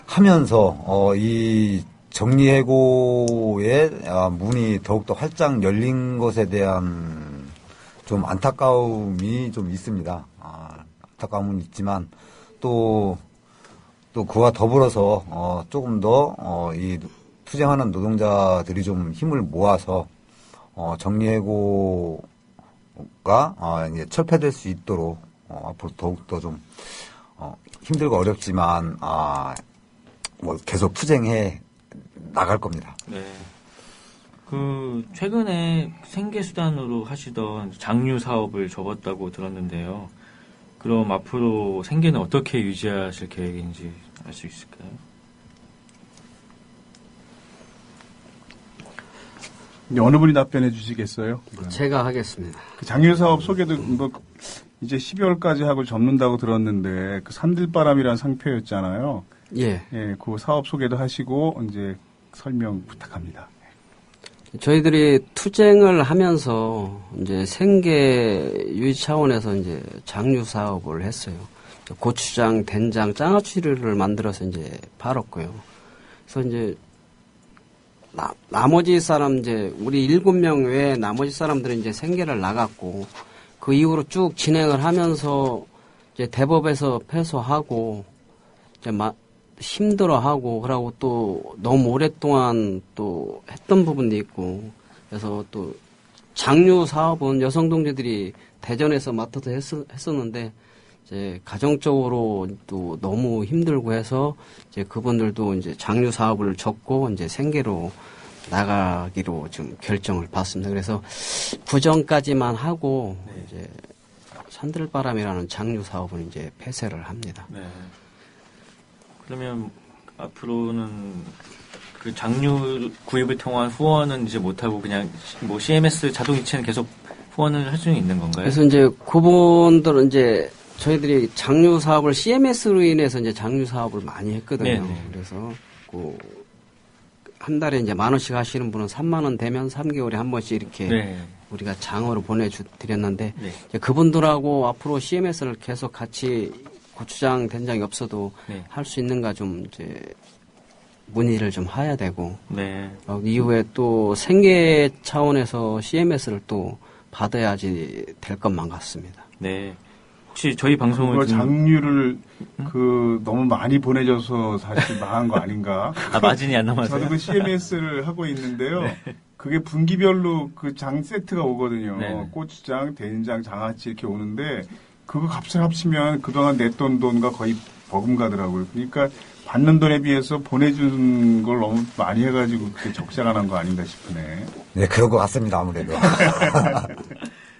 하면서 이 정리해고의 문이 더욱더 활짝 열린 것에 대한 좀 안타까움이 좀 있습니다. 안타까움은 있지만 또 그와 더불어서 조금 더 이 투쟁하는 노동자들이 좀 힘을 모아서 정리해고가 이제 철폐될 수 있도록 앞으로 더욱더 좀 힘들고 어렵지만 뭐 계속 투쟁해 나갈 겁니다. 네. 그 최근에 생계수단으로 하시던 장류 사업을 접었다고 들었는데요. 그럼 앞으로 생계는 어떻게 유지하실 계획인지 알 수 있을까요? 어느 분이 답변해 주시겠어요? 제가 하겠습니다. 그 장류 사업 소개도 뭐 이제 12월까지 하고 접는다고 들었는데 그 산들바람이라는 상표였잖아요. 예. 예, 그 사업 소개도 하시고 이제 설명 부탁합니다. 저희들이 투쟁을 하면서 이제 생계 유지 차원에서 이제 장류 사업을 했어요. 고추장, 된장, 장아찌를 만들어서 이제 팔았고요. 그래서 이제 나머지 사람 이제 우리 7명 외에 나머지 사람들은 이제 생계를 나갔고 그 이후로 쭉 진행을 하면서 이제 대법에서 패소하고 이제 힘들어하고 그러고 또 너무 오랫동안 또 했던 부분도 있고 그래서 또 장류 사업은 여성 동지들이 대전에서 맡아서 했었는데 이제 가정적으로 또 너무 힘들고 해서 이제 그분들도 이제 장류 사업을 접고 이제 생계로 나가기로 좀 결정을 받습니다. 그래서 구정까지만 하고 이제 산들바람이라는 장류 사업은 이제 폐쇄를 합니다. 네. 그러면 앞으로는 그 장류 구입을 통한 후원은 이제 못하고 그냥 뭐 CMS 자동이체는 계속 후원을 할 수는 있는 건가요? 그래서 이제 그분들은 이제 저희들이 장류 사업을 CMS로 인해서 이제 장류 사업을 많이 했거든요. 네네. 그래서 한 달에 이제 10,000원씩 하시는 분은 3만 원 되면 3개월에 한 번씩 이렇게 네. 우리가 장으로 보내드렸는데 네. 이제 그분들하고 앞으로 CMS를 계속 같이 고추장, 된장이 없어도 네. 할 수 있는가 좀 이제 문의를 좀 해야 되고 네. 이후에 또 생계 차원에서 CMS를 또 받아야지 될 것만 같습니다. 네. 혹시 저희 방송을 그거 장류를 너무 많이 보내줘서 사실 망한 거 아닌가? 마진이 안 남아서요? 저도 그 CMS를 하고 있는데요. 네. 그게 분기별로 그 장 세트가 오거든요. 네. 고추장, 된장, 장아찌 이렇게 오는데 그거 값을 합치면 그동안 냈던 돈과 거의 버금가더라고요. 그러니까 받는 돈에 비해서 보내준 걸 너무 많이 해가지고 그게 적자가 난 거 아닌가 싶으네. 네, 그런 것 같습니다, 아무래도.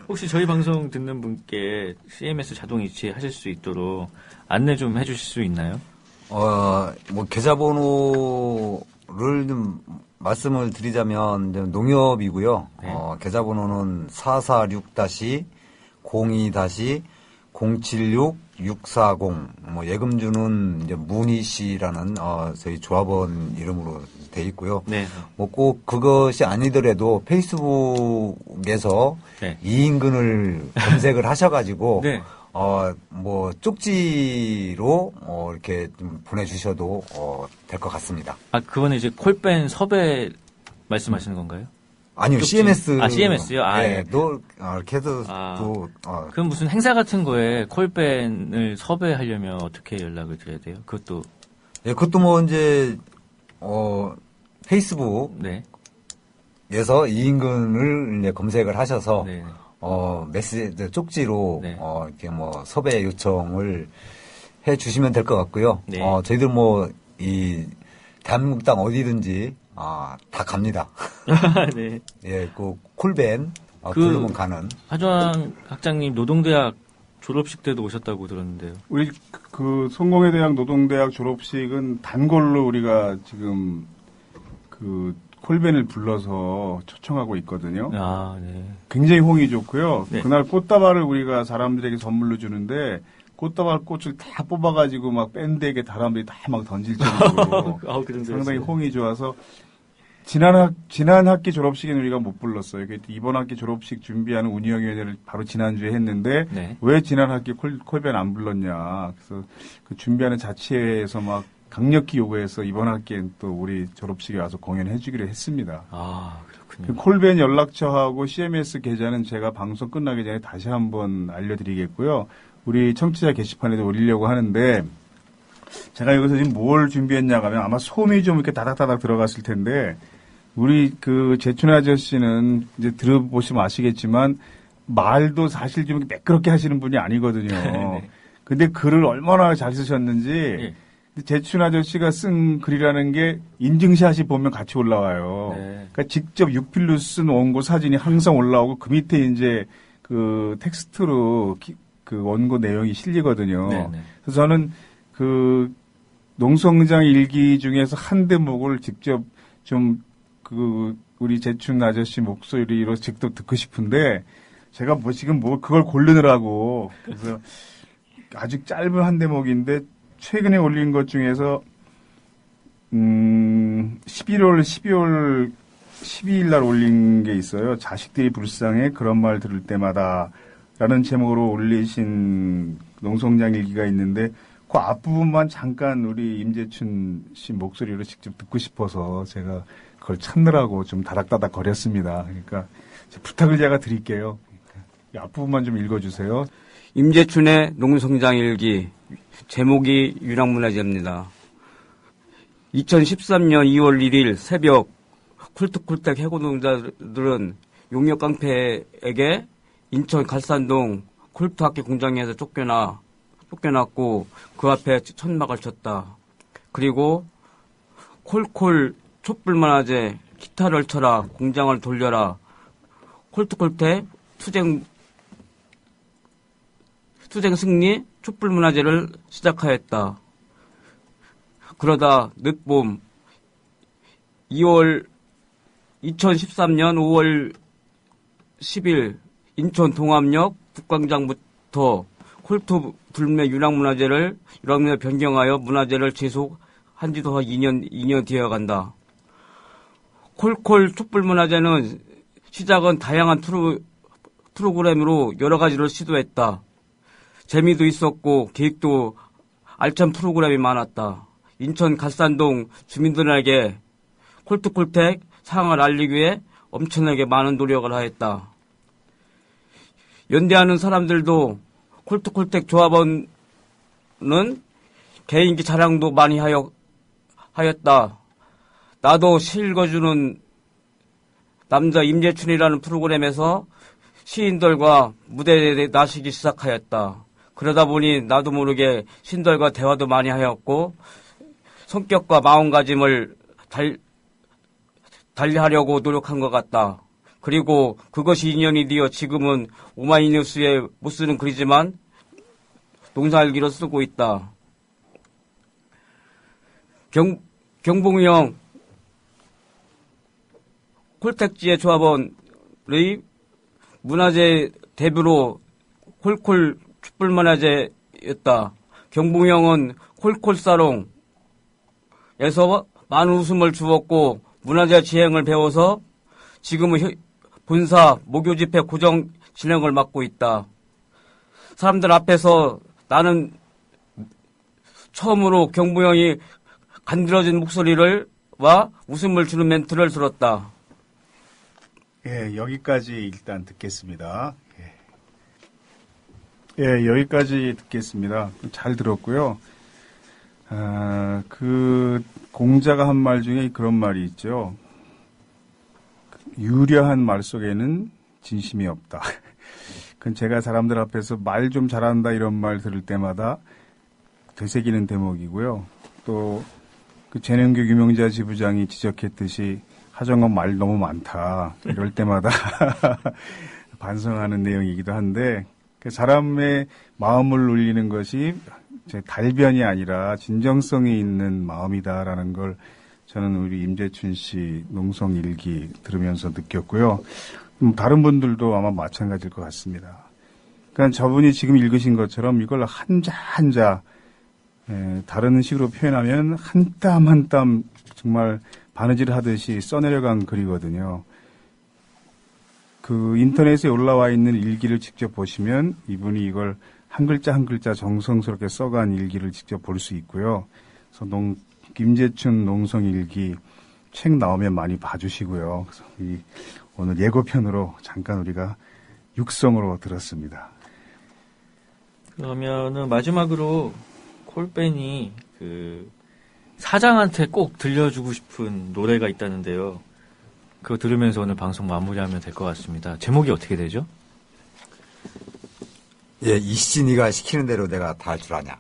혹시 저희 방송 듣는 분께 CMS 자동 이체 하실 수 있도록 안내 좀 해주실 수 있나요? 뭐 계좌번호를 좀 말씀을 드리자면 농협이고요. 네. 계좌번호는 446-02-076-640. 뭐 예금주는 이제 문희 씨라는 저희 조합원 이름으로 돼 있고요. 네. 뭐 꼭 그것이 아니더라도 페이스북에서 네. 이인근을 검색을 하셔가지고 네. 뭐 쪽지로 이렇게 좀 보내주셔도 될 것 같습니다. 아, 그거는 이제 콜밴 섭외 말씀하시는 건가요? 아니요, 쪽지. CMS. 아, CMS요? 아, 네, 예. 이렇게 해서 그럼 무슨 행사 같은 거에 콜밴을 섭외하려면 어떻게 연락을 드려야 돼요? 그것도. 예, 그것도 뭐 이제 페이스북. 네. 에서 이인근을 이제 검색을 하셔서 네. 메시지 쪽지로 네. 이렇게 뭐 섭외 요청을 해 주시면 될 것 같고요. 네. 저희들 뭐 이 대한민국 땅 어디든지 다 갑니다. 네. 예, 그 콜밴 부르면 가는. 하주환 학장님 노동대학 졸업식 때도 오셨다고 들었는데요. 우리 그 성공회대학 노동대학 졸업식은 단골로 우리가 지금 그 콜밴을 불러서 초청하고 있거든요. 아, 네. 굉장히 호응이 좋고요. 네. 그날 꽃다발을 우리가 사람들에게 선물로 주는데 꽃다발 꽃을 다 뽑아가지고 막 밴드에게 사람들이 다 막 던질 정도로 그 정도였어요. 상당히 호응이 좋아서 지난 학기 졸업식에는 우리가 못 불렀어요. 이번 학기 졸업식 준비하는 운영위원회를 바로 지난주에 했는데 네. 왜 지난 학기 콜밴 안 불렀냐. 그래서 그 준비하는 자치회에서 막 강력히 요구해서 이번 학기엔 또 우리 졸업식에 와서 공연해 주기로 했습니다. 아, 그렇군요. 콜벤 연락처하고 CMS 계좌는 제가 방송 끝나기 전에 다시 한번 알려드리겠고요. 우리 청취자 게시판에도 올리려고 하는데 제가 여기서 지금 뭘 준비했냐 하면 아마 소음이 좀 이렇게 다닥다닥 들어갔을 텐데 우리 그 재춘 아저씨는 이제 들어보시면 아시겠지만 말도 사실 좀 매끄럽게 하시는 분이 아니거든요. 네. 근데 글을 얼마나 잘 쓰셨는지 네. 재춘 아저씨가 쓴 글이라는 게 인증샷이 보면 같이 올라와요. 네. 그러니까 직접 육필로 쓴 원고 사진이 항상 올라오고 그 밑에 이제 그 텍스트로 그 원고 내용이 실리거든요. 네, 네. 그래서 저는 그 농성장 일기 중에서 한 대목을 직접 좀 그 우리 재춘 아저씨 목소리로 직접 듣고 싶은데 제가 뭐 지금 뭐 그걸 고르느라고 그래서 아주 짧은 한 대목인데 최근에 올린 것 중에서 12월 12일 날 올린 게 있어요. 자식들이 불쌍해 그런 말 들을 때마다 라는 제목으로 올리신 농성장 일기가 있는데 그 앞부분만 잠깐 우리 임재춘 씨 목소리로 직접 듣고 싶어서 제가 그걸 찾느라고 좀 다닥다닥 거렸습니다. 그러니까 부탁을 제가 드릴게요. 이 앞부분만 좀 읽어주세요. 임재춘의 농성장 일기, 제목이 유랑문화재입니다. 2013년 2월 1일 새벽 쿨뚝쿨뚝 해고노동자들은 용역 깡패에게 인천 갈산동 콜트학교 공장에서 쫓겨났고 그 앞에 천막을 쳤다. 그리고 콜콜 촛불문화재 기타를 쳐라 공장을 돌려라 콜트콜테 투쟁 승리 촛불문화재를 시작하였다. 그러다 늦봄 2013년 5월 10일 인천 동암역 북광장부터 콜트 불매 유랑문화재를 변경하여 문화재를 지속한 지도 2년 되어간다. 콜콜 촛불문화재는 시작은 다양한 프로그램으로 여러 가지를 시도했다. 재미도 있었고 계획도 알찬 프로그램이 많았다. 인천 갈산동 주민들에게 콜트콜텍 상황을 알리기 위해 엄청나게 많은 노력을 하였다. 연대하는 사람들도 콜트콜텍 조합원은 개인기 자랑도 많이 하였다. 나도 시 읽어주는 남자 임재춘이라는 프로그램에서 시인들과 무대에 나서기 시작하였다. 그러다 보니 나도 모르게 시인들과 대화도 많이 하였고 성격과 마음가짐을 달리하려고 노력한 것 같다. 그리고 그것이 인연이 되어 지금은 오마이뉴스에 못 쓰는 글이지만 농사일기로 쓰고 있다. 경봉형 콜택지의 조합원의 문화재 대표로 콜콜 촛불문화재였다. 경봉형은 콜콜사롱에서 많은 웃음을 주었고 문화재 지행을 배워서 지금은 본사 목요 집회 고정 진행을 맡고 있다. 사람들 앞에서 나는 처음으로 경봉형이 간드러진 목소리와 웃음을 주는 멘트를 들었다. 예, 여기까지 일단 듣겠습니다. 예, 여기까지 듣겠습니다. 잘 들었고요. 그 공자가 한 말 중에 그런 말이 있죠. 유려한 말 속에는 진심이 없다. 그건 제가 사람들 앞에서 말 좀 잘한다 이런 말 들을 때마다 되새기는 대목이고요. 또 그 재능교 유명자 지부장이 지적했듯이 하정업 말 너무 많다. 이럴 때마다 반성하는 내용이기도 한데 사람의 마음을 울리는 것이 달변이 아니라 진정성이 있는 마음이다라는 걸 저는 우리 임재춘 씨 농성일기 들으면서 느꼈고요. 다른 분들도 아마 마찬가지일 것 같습니다. 그러니까 저분이 지금 읽으신 것처럼 이걸 한자 한자 다른 식으로 표현하면 한 땀 한 땀 정말 바느질 하듯이 써내려간 글이거든요. 그 인터넷에 올라와 있는 일기를 직접 보시면 이분이 이걸 한 글자 한 글자 정성스럽게 써간 일기를 직접 볼 수 있고요. 그래서 김재춘 농성일기 책 나오면 많이 봐주시고요. 그래서 오늘 예고편으로 잠깐 우리가 육성으로 들었습니다. 그러면은 마지막으로 콜밴이 그 사장한테 꼭 들려주고 싶은 노래가 있다는데요. 그거 들으면서 오늘 방송 마무리하면 될 것 같습니다. 제목이 어떻게 되죠? 예, 이씨 네가 시키는 대로 내가 다 할 줄 아냐.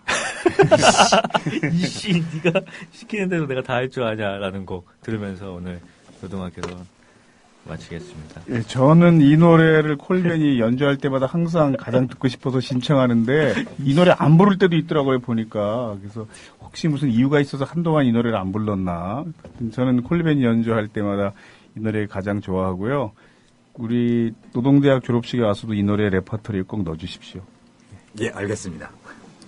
이씨 네가 시키는 대로 내가 다 할 줄 아냐라는 곡 들으면서 오늘 노동학개론 마치겠습니다. 예, 저는 이 노래를 콜밴이 연주할 때마다 항상 가장 듣고 싶어서 신청하는데 이 노래 안 부를 때도 있더라고요, 보니까. 그래서 혹시 무슨 이유가 있어서 한동안 이 노래를 안 불렀나. 저는 콜밴이 연주할 때마다 이 노래 가장 좋아하고요. 우리 노동대학 졸업식에 와서도 이 노래 레퍼토리에 꼭 넣어주십시오. 예, 알겠습니다.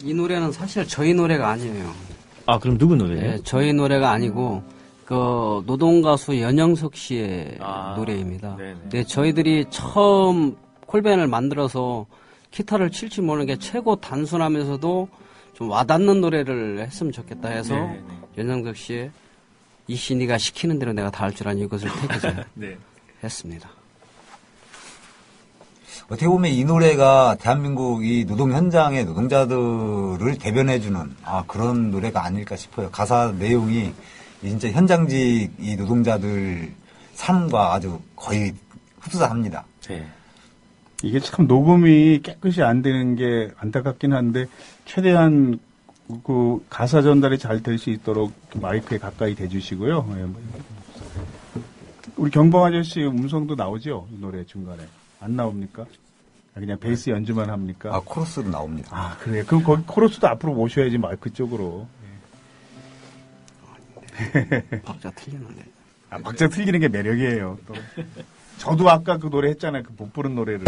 이 노래는 사실 저희 노래가 아니에요. 아, 그럼 누구 노래예요? 네, 저희 노래가 아니고 그 노동가수 연영석 씨의 노래입니다. 네네. 네, 저희들이 처음 콜밴을 만들어서 기타를 칠 줄 모르는 게 최고 단순하면서도 좀 와닿는 노래를 했으면 좋겠다 해서 네네. 연영석 씨의 이씨 네가 시키는 대로 내가 다 할 줄 아니 이것을 택해서 네. 했습니다. 어떻게 보면 이 노래가 대한민국 이 노동 현장의 노동자들을 대변해주는 그런 노래가 아닐까 싶어요. 가사 내용이 진짜 현장직 이 노동자들 삶과 아주 거의 흡사합니다. 네. 이게 참 녹음이 깨끗이 안 되는 게 안타깝긴 한데 최대한 그 가사 전달이 잘 될 수 있도록 마이크에 가까이 대주시고요. 예, 우리 경범 아저씨 음성도 나오죠? 이 노래 중간에. 안 나옵니까? 그냥 베이스 연주만 합니까? 코러스도 나옵니다. 아, 그래요? 그럼 거기 코러스도 앞으로 모셔야지, 마이크 쪽으로. 박자 틀리는데. 박자 틀리는 게 매력이에요, 또. 저도 아까 그 노래 했잖아요. 그 못 부른 노래를.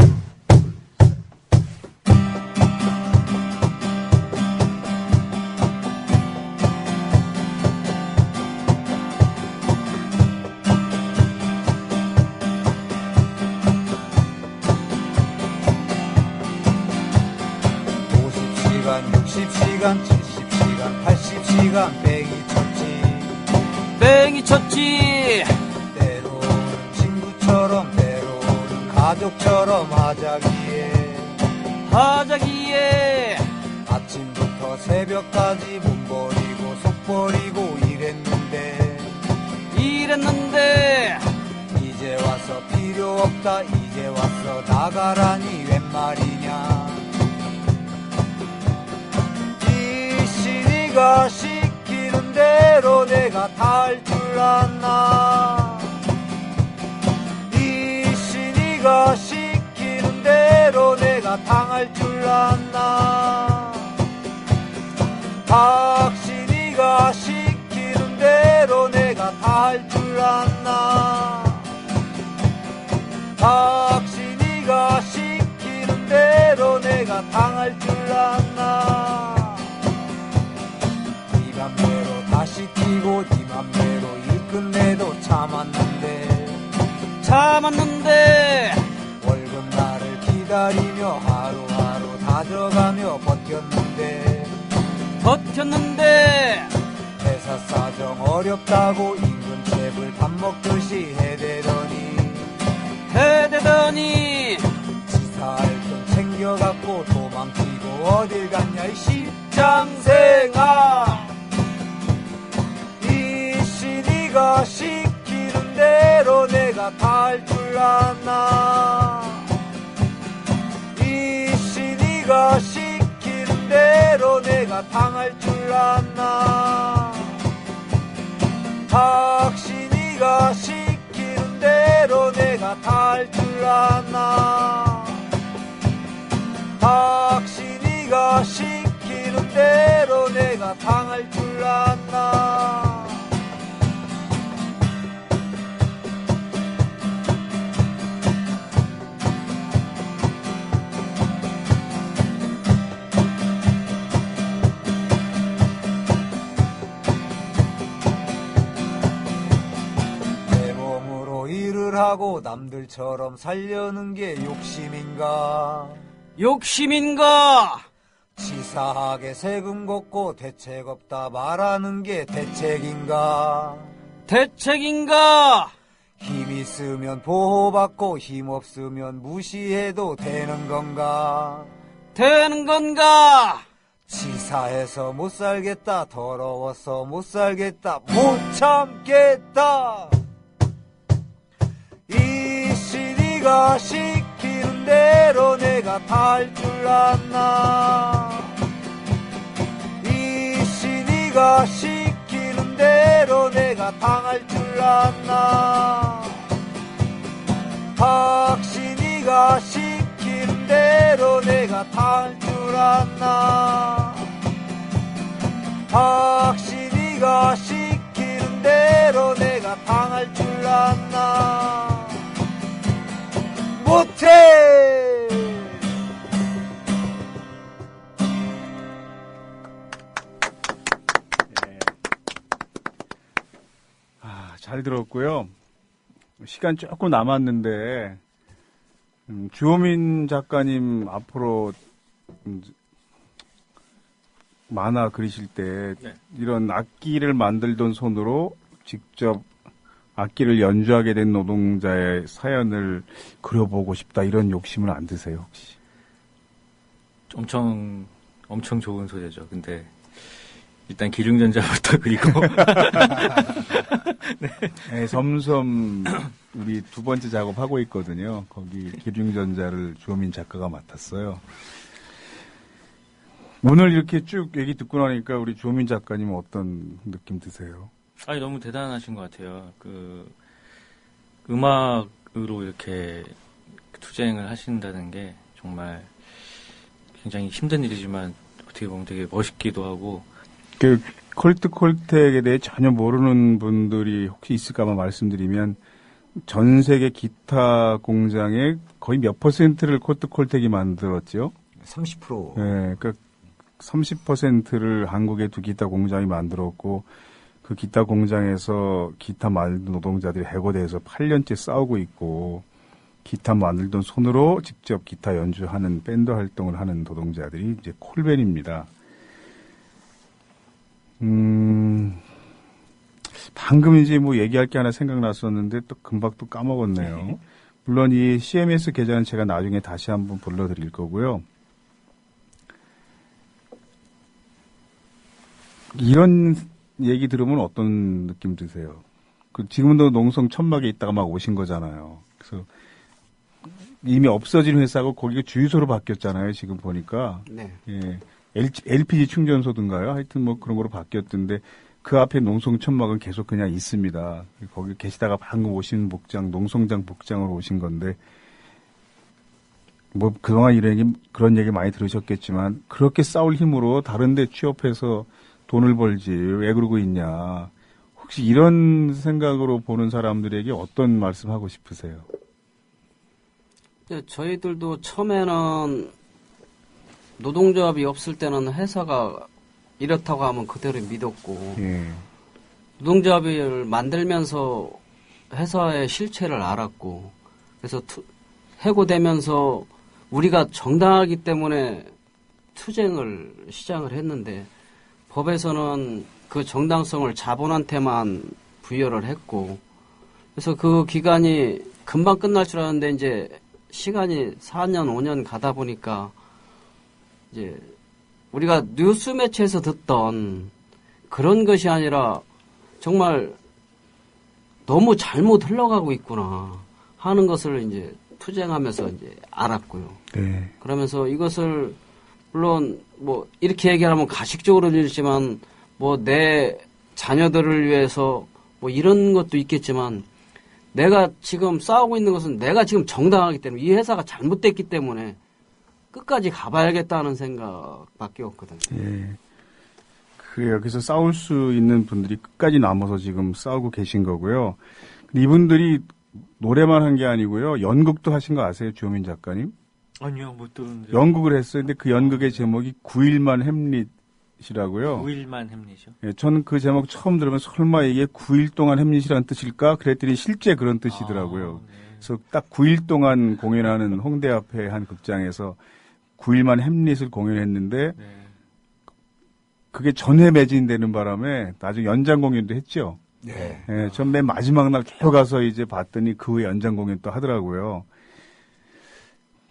60시간, 70시간, 80시간 뺑이 쳤지. 뺑이 쳤지. 때로는 친구처럼, 때로는 가족처럼 하자기에 아침부터 새벽까지 몸 버리고 속 버리고 이랬는데 이제 와서 필요 없다, 이제 와서 나가라니 웬 말이냐. 네가 시키는 대로 내가 다 할 줄 아나. 네가 시키는 대로 내가 당할 줄 아나. 박신이가 시키는 대로 내가 다 할 줄 아나. 박신이가 시키는 대로 내가 당할 줄 아나. 맘대로 다 시키고 네 맘대로 일 끝내도 참았는데 월급날을 기다리며 하루하루 다져가며 버텼는데 회사 사정 어렵다고 임금체불 밥 먹듯이 해대더니 지사할 돈 챙겨갖고 도망치고 어딜 갔냐 이 십장생아. 네가 시키는 대로 내가 다 할 줄 아나. 네가 시키는 대로 내가 당할 줄 아나. 박신이가 시키는 대로 내가 다 할 줄 아나. 박신이가 시키는 대로 내가 당할 줄 아나. 하고 남들처럼 살려는 게 욕심인가? 치사하게 세금 걷고 대책 없다 말하는 게 대책인가? 대책인가? 힘 있으면 보호받고 힘 없으면 무시해도 되는 건가? 되는 건가? 치사해서 못 살겠다, 더러워서 못 살겠다, 못 참겠다. 이씨 네가 시키는 대로 내가 다 할 줄 아나? 이씨 네가 시키는 대로 내가 당할 줄 아나? 박신이가 시키는 대로 내가 다 할 줄 아나? 박신이가 시키는 대로 내가 당할 줄 아나? 못해! 잘 들었고요. 시간 조금 남았는데 주호민 작가님 앞으로 만화 그리실 때 네. 이런 악기를 만들던 손으로 직접 악기를 연주하게 된 노동자의 사연을 그려보고 싶다 이런 욕심은 안 드세요 혹시? 엄청 좋은 소재죠. 근데 일단 기중전자부터 그리고 네, 섬섬 우리 두 번째 작업하고 있거든요. 거기 기중전자를 주호민 작가가 맡았어요. 오늘 이렇게 쭉 얘기 듣고 나니까 우리 주호민 작가님은 어떤 느낌 드세요? 아니 너무 대단하신 것 같아요. 그 음악으로 이렇게 투쟁을 하신다는 게 정말 굉장히 힘든 일이지만 어떻게 보면 되게 멋있기도 하고. 그 콜텍에 대해 전혀 모르는 분들이 혹시 있을까봐 말씀드리면 전 세계 기타 공장의 거의 몇 %를 콜텍이 만들었죠? 30%. 네, 그러니까 30%를 한국의 두 기타 공장이 만들었고 그 기타 공장에서 기타 만들던 노동자들이 해고돼서 8년째 싸우고 있고 기타 만들던 손으로 직접 기타 연주하는 밴드 활동을 하는 노동자들이 이제 콜벤입니다. 방금 이제 뭐 얘기할 게 하나 생각났었는데 또 금방 또 까먹었네요. 물론 이 CMS 계좌는 제가 나중에 다시 한번 불러드릴 거고요. 이런 얘기 들으면 어떤 느낌 드세요? 지금도 농성 천막에 있다가 막 오신 거잖아요. 그래서 이미 없어진 회사고 거기가 주유소로 바뀌었잖아요. 지금 보니까. 네. 예. LPG 충전소든가요? 하여튼 뭐 그런 거로 바뀌었던데 그 앞에 농성 천막은 계속 그냥 있습니다. 거기 계시다가 방금 오신 복장, 농성장 복장으로 오신 건데 뭐 그동안 그런 얘기 많이 들으셨겠지만 그렇게 싸울 힘으로 다른 데 취업해서 돈을 벌지 왜 그러고 있냐. 혹시 이런 생각으로 보는 사람들에게 어떤 말씀하고 싶으세요? 저희들도 처음에는 노동조합이 없을 때는 회사가 이렇다고 하면 그대로 믿었고 예. 노동조합을 만들면서 회사의 실체를 알았고 그래서 해고되면서 우리가 정당하기 때문에 투쟁을 시작을 했는데 법에서는 그 정당성을 자본한테만 부여를 했고 그래서 그 기간이 금방 끝날 줄 알았는데 이제 시간이 4년, 5년 가다 보니까 이제 우리가 뉴스 매체에서 듣던 그런 것이 아니라 정말 너무 잘못 흘러가고 있구나 하는 것을 이제 투쟁하면서 이제 알았고요. 네. 그러면서 이것을 물론 뭐 이렇게 얘기하면 가식적으로 들리지만 뭐 내 자녀들을 위해서 뭐 이런 것도 있겠지만 내가 지금 싸우고 있는 것은 내가 지금 정당하기 때문에 이 회사가 잘못됐기 때문에 끝까지 가봐야겠다는 생각밖에 없거든요. 예. 그래요. 그래서 싸울 수 있는 분들이 끝까지 남아서 지금 싸우고 계신 거고요. 이분들이 노래만 한 게 아니고요. 연극도 하신 거 아세요? 주호민 작가님? 아니요, 못 들었는데. 연극을 했어요. 근데 그 연극의 제목이 9일만 햄릿이라고요. 9일만 햄릿이요? 예, 저는 그 제목 처음 들으면 설마 이게 9일 동안 햄릿이라는 뜻일까? 그랬더니 실제 그런 뜻이더라고요. 네. 그래서 딱 9일 동안 공연하는 홍대 앞에 한 극장에서 9일만 햄릿을 공연했는데 그게 전회 매진되는 바람에 나중에 연장 공연도 했죠. 네. 예, 전 맨 마지막 날 겨가서 이제 봤더니 그 후에 연장 공연 또 하더라고요.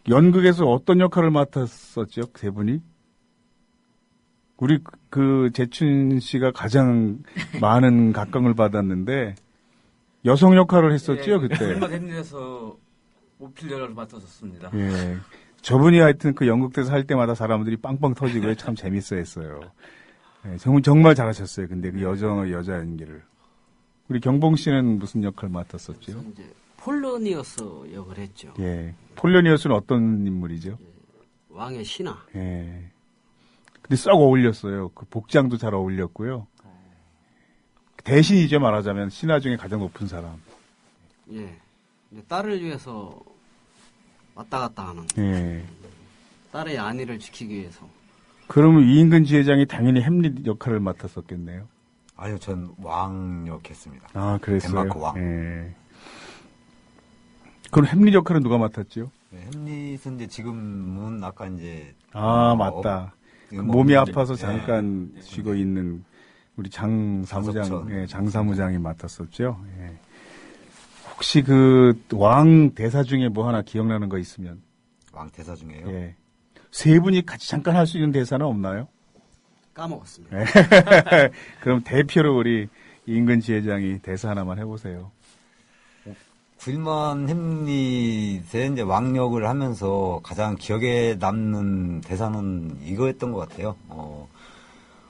연극에서 어떤 역할을 맡았었죠? 세 분이? 우리 그 재춘 씨가 가장 많은 각광을 받았는데 여성 역할을 했었죠, 그때. 얼마 햄릿에서 오필리아를 맡았었습니다. 예. 저분이 하여튼 그 연극대에서 할 때마다 사람들이 빵빵 터지고 참 재밌어 했어요. 예, 정말 잘하셨어요. 근데 그 여자 연기를. 우리 경봉 씨는 무슨 역할 맡았었죠? 이제 폴로니어스 역을 했죠. 예. 폴로니어스는 어떤 인물이죠? 왕의 신하. 예. 근데 썩 어울렸어요. 그 복장도 잘 어울렸고요. 대신이죠, 말하자면. 신하 중에 가장 높은 사람. 예. 딸을 위해서 왔다 갔다 하는. 예. 딸의 안위를 지키기 위해서. 그러면 이인근 지회장이 당연히 햄릿 역할을 맡았었겠네요. 아니요, 전 왕역 했습니다. 아, 그랬어요? 덴마크 왕. 예. 그럼 햄릿 역할은 누가 맡았죠? 네, 햄릿은 이제 지금은 아까 이제. 맞다. 그 몸이 아파서 잠깐 쉬고 있는 우리 장 사무장, 예, 장 사무장이 맡았었죠. 예. 혹시 그 왕 대사 중에 뭐 하나 기억나는 거 있으면? 왕 대사 중에요? 예. 세 분이 같이 잠깐 할 수 있는 대사는 없나요? 까먹었습니다. 예. 그럼 대표로 우리 이인근 지회장이 대사 하나만 해보세요. 9일만 햄릿의 이제 왕역을 하면서 가장 기억에 남는 대사는 이거였던 것 같아요.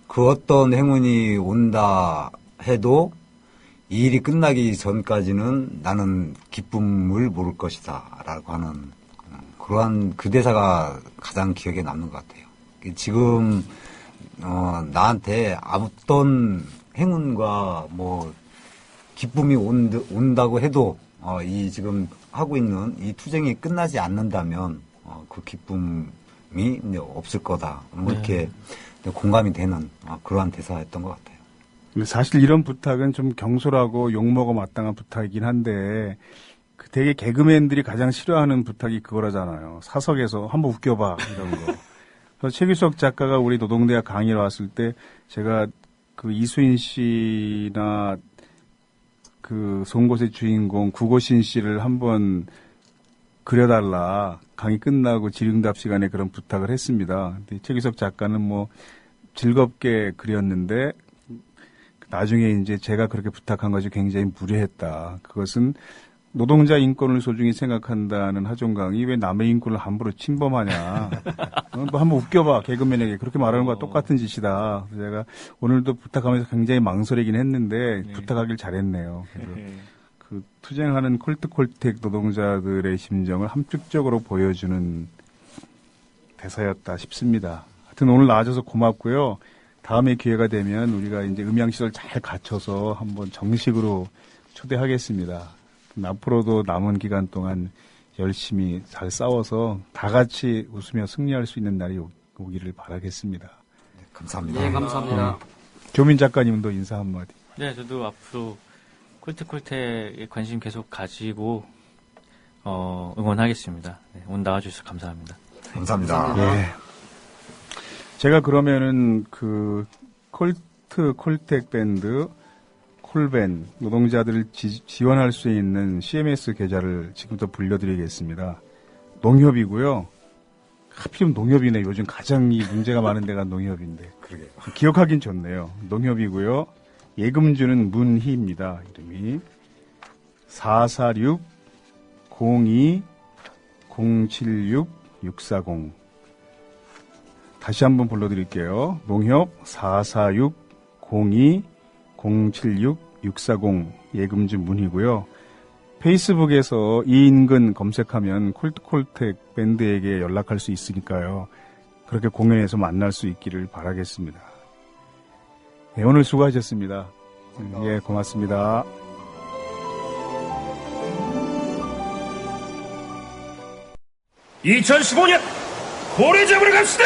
그 어떤 행운이 온다 해도 이 일이 끝나기 전까지는 나는 기쁨을 모를 것이다 라고 하는 그러한 그 대사가 가장 기억에 남는 것 같아요. 지금 나한테 어떤 행운과 뭐 기쁨이 온다고 해도 이 지금 하고 있는 이 투쟁이 끝나지 않는다면 그 기쁨이 이제 없을 거다. 뭐 이렇게 공감이 되는 그러한 대사였던 것 같아요. 사실 이런 부탁은 좀 경솔하고 욕먹어 마땅한 부탁이긴 한데 그 되게 개그맨들이 가장 싫어하는 부탁이 그거라잖아요. 사석에서 한번 웃겨봐 이런 거. 그래서 최규석 작가가 우리 노동대학 강의를 왔을 때 제가 그 이수인 씨나 그 송곳의 주인공 구고신 씨를 한번 그려달라. 강의 끝나고 질의응답 시간에 그런 부탁을 했습니다. 근데 최기석 작가는 뭐 즐겁게 그렸는데 나중에 이제 제가 그렇게 부탁한 것이 굉장히 무례했다. 그것은 노동자 인권을 소중히 생각한다는 하종강이 왜 남의 인권을 함부로 침범하냐. 뭐 한번 웃겨봐. 개그맨에게 그렇게 말하는 거와 똑같은 짓이다. 제가 오늘도 부탁하면서 굉장히 망설이긴 했는데 부탁하길 잘했네요. 그래서 그 투쟁하는 콜트콜텍 노동자들의 심정을 함축적으로 보여주는 대사였다 싶습니다. 하여튼 오늘 나와줘서 고맙고요. 다음에 기회가 되면 우리가 이제 음향시설 잘 갖춰서 한번 정식으로 초대하겠습니다. 앞으로도 남은 기간 동안 열심히 잘 싸워서 다 같이 웃으며 승리할 수 있는 날이 오기를 바라겠습니다. 네, 감사합니다. 네, 감사합니다. 조민 작가님도 인사 한마디. 네, 저도 앞으로 콜트콜트에 관심 계속 가지고 응원하겠습니다. 네, 오늘 나와주셔서 감사합니다. 감사합니다. 예. 제가 그러면은 그 콜텍 밴드 콜밴 노동자들을 지원할 수 있는 CMS 계좌를 지금부터 불려드리겠습니다. 농협이고요. 하필이면 농협이네. 요즘 가장 이 문제가 많은 데가 농협인데. 그러게요. 기억하긴 좋네요. 농협이고요. 예금주는 문희입니다. 이름이 446-02-076-640. 다시 한번 불러드릴게요. 농협 446-02-076-640 예금주 문이고요. 페이스북에서 이인근 검색하면 콜트콜텍 밴드에게 연락할 수 있으니까요. 그렇게 공연에서 만날 수 있기를 바라겠습니다. 네, 오늘 수고하셨습니다. 예, 고맙습니다. (2015년) 고래 잡으러 갑시다!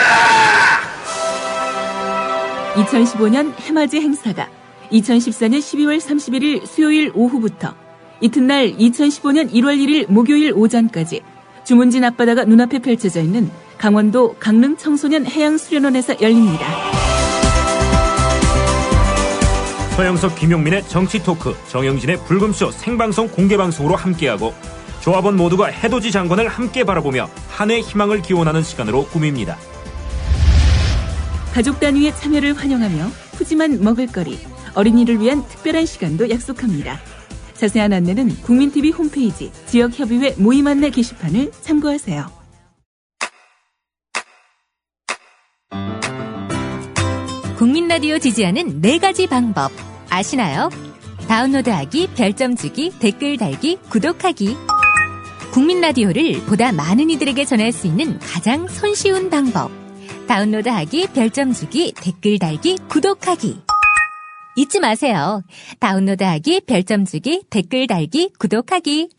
2015년 해맞이 행사가 2014년 12월 31일 수요일 오후부터 이튿날 2015년 1월 1일 목요일 오전까지 주문진 앞바다가 눈앞에 펼쳐져 있는 강원도 강릉 청소년 해양수련원에서 열립니다. 서영석, 김용민의 정치 토크, 정영진의 불금쇼 생방송 공개방송으로 함께하고 조합원 모두가 해돋이 장관을 함께 바라보며 한 해 희망을 기원하는 시간으로 꾸밉니다. 가족 단위의 참여를 환영하며 푸짐한 먹을거리, 어린이를 위한 특별한 시간도 약속합니다. 자세한 안내는 국민TV 홈페이지 지역협의회 모임 안내 게시판을 참고하세요. 국민라디오 지지하는 4가지 방법 아시나요? 다운로드하기, 별점 주기, 댓글 달기, 구독하기. 국민라디오를 보다 많은 이들에게 전할 수 있는 가장 손쉬운 방법. 다운로드하기, 별점 주기, 댓글 달기, 구독하기. 잊지 마세요. 다운로드하기, 별점 주기, 댓글 달기, 구독하기.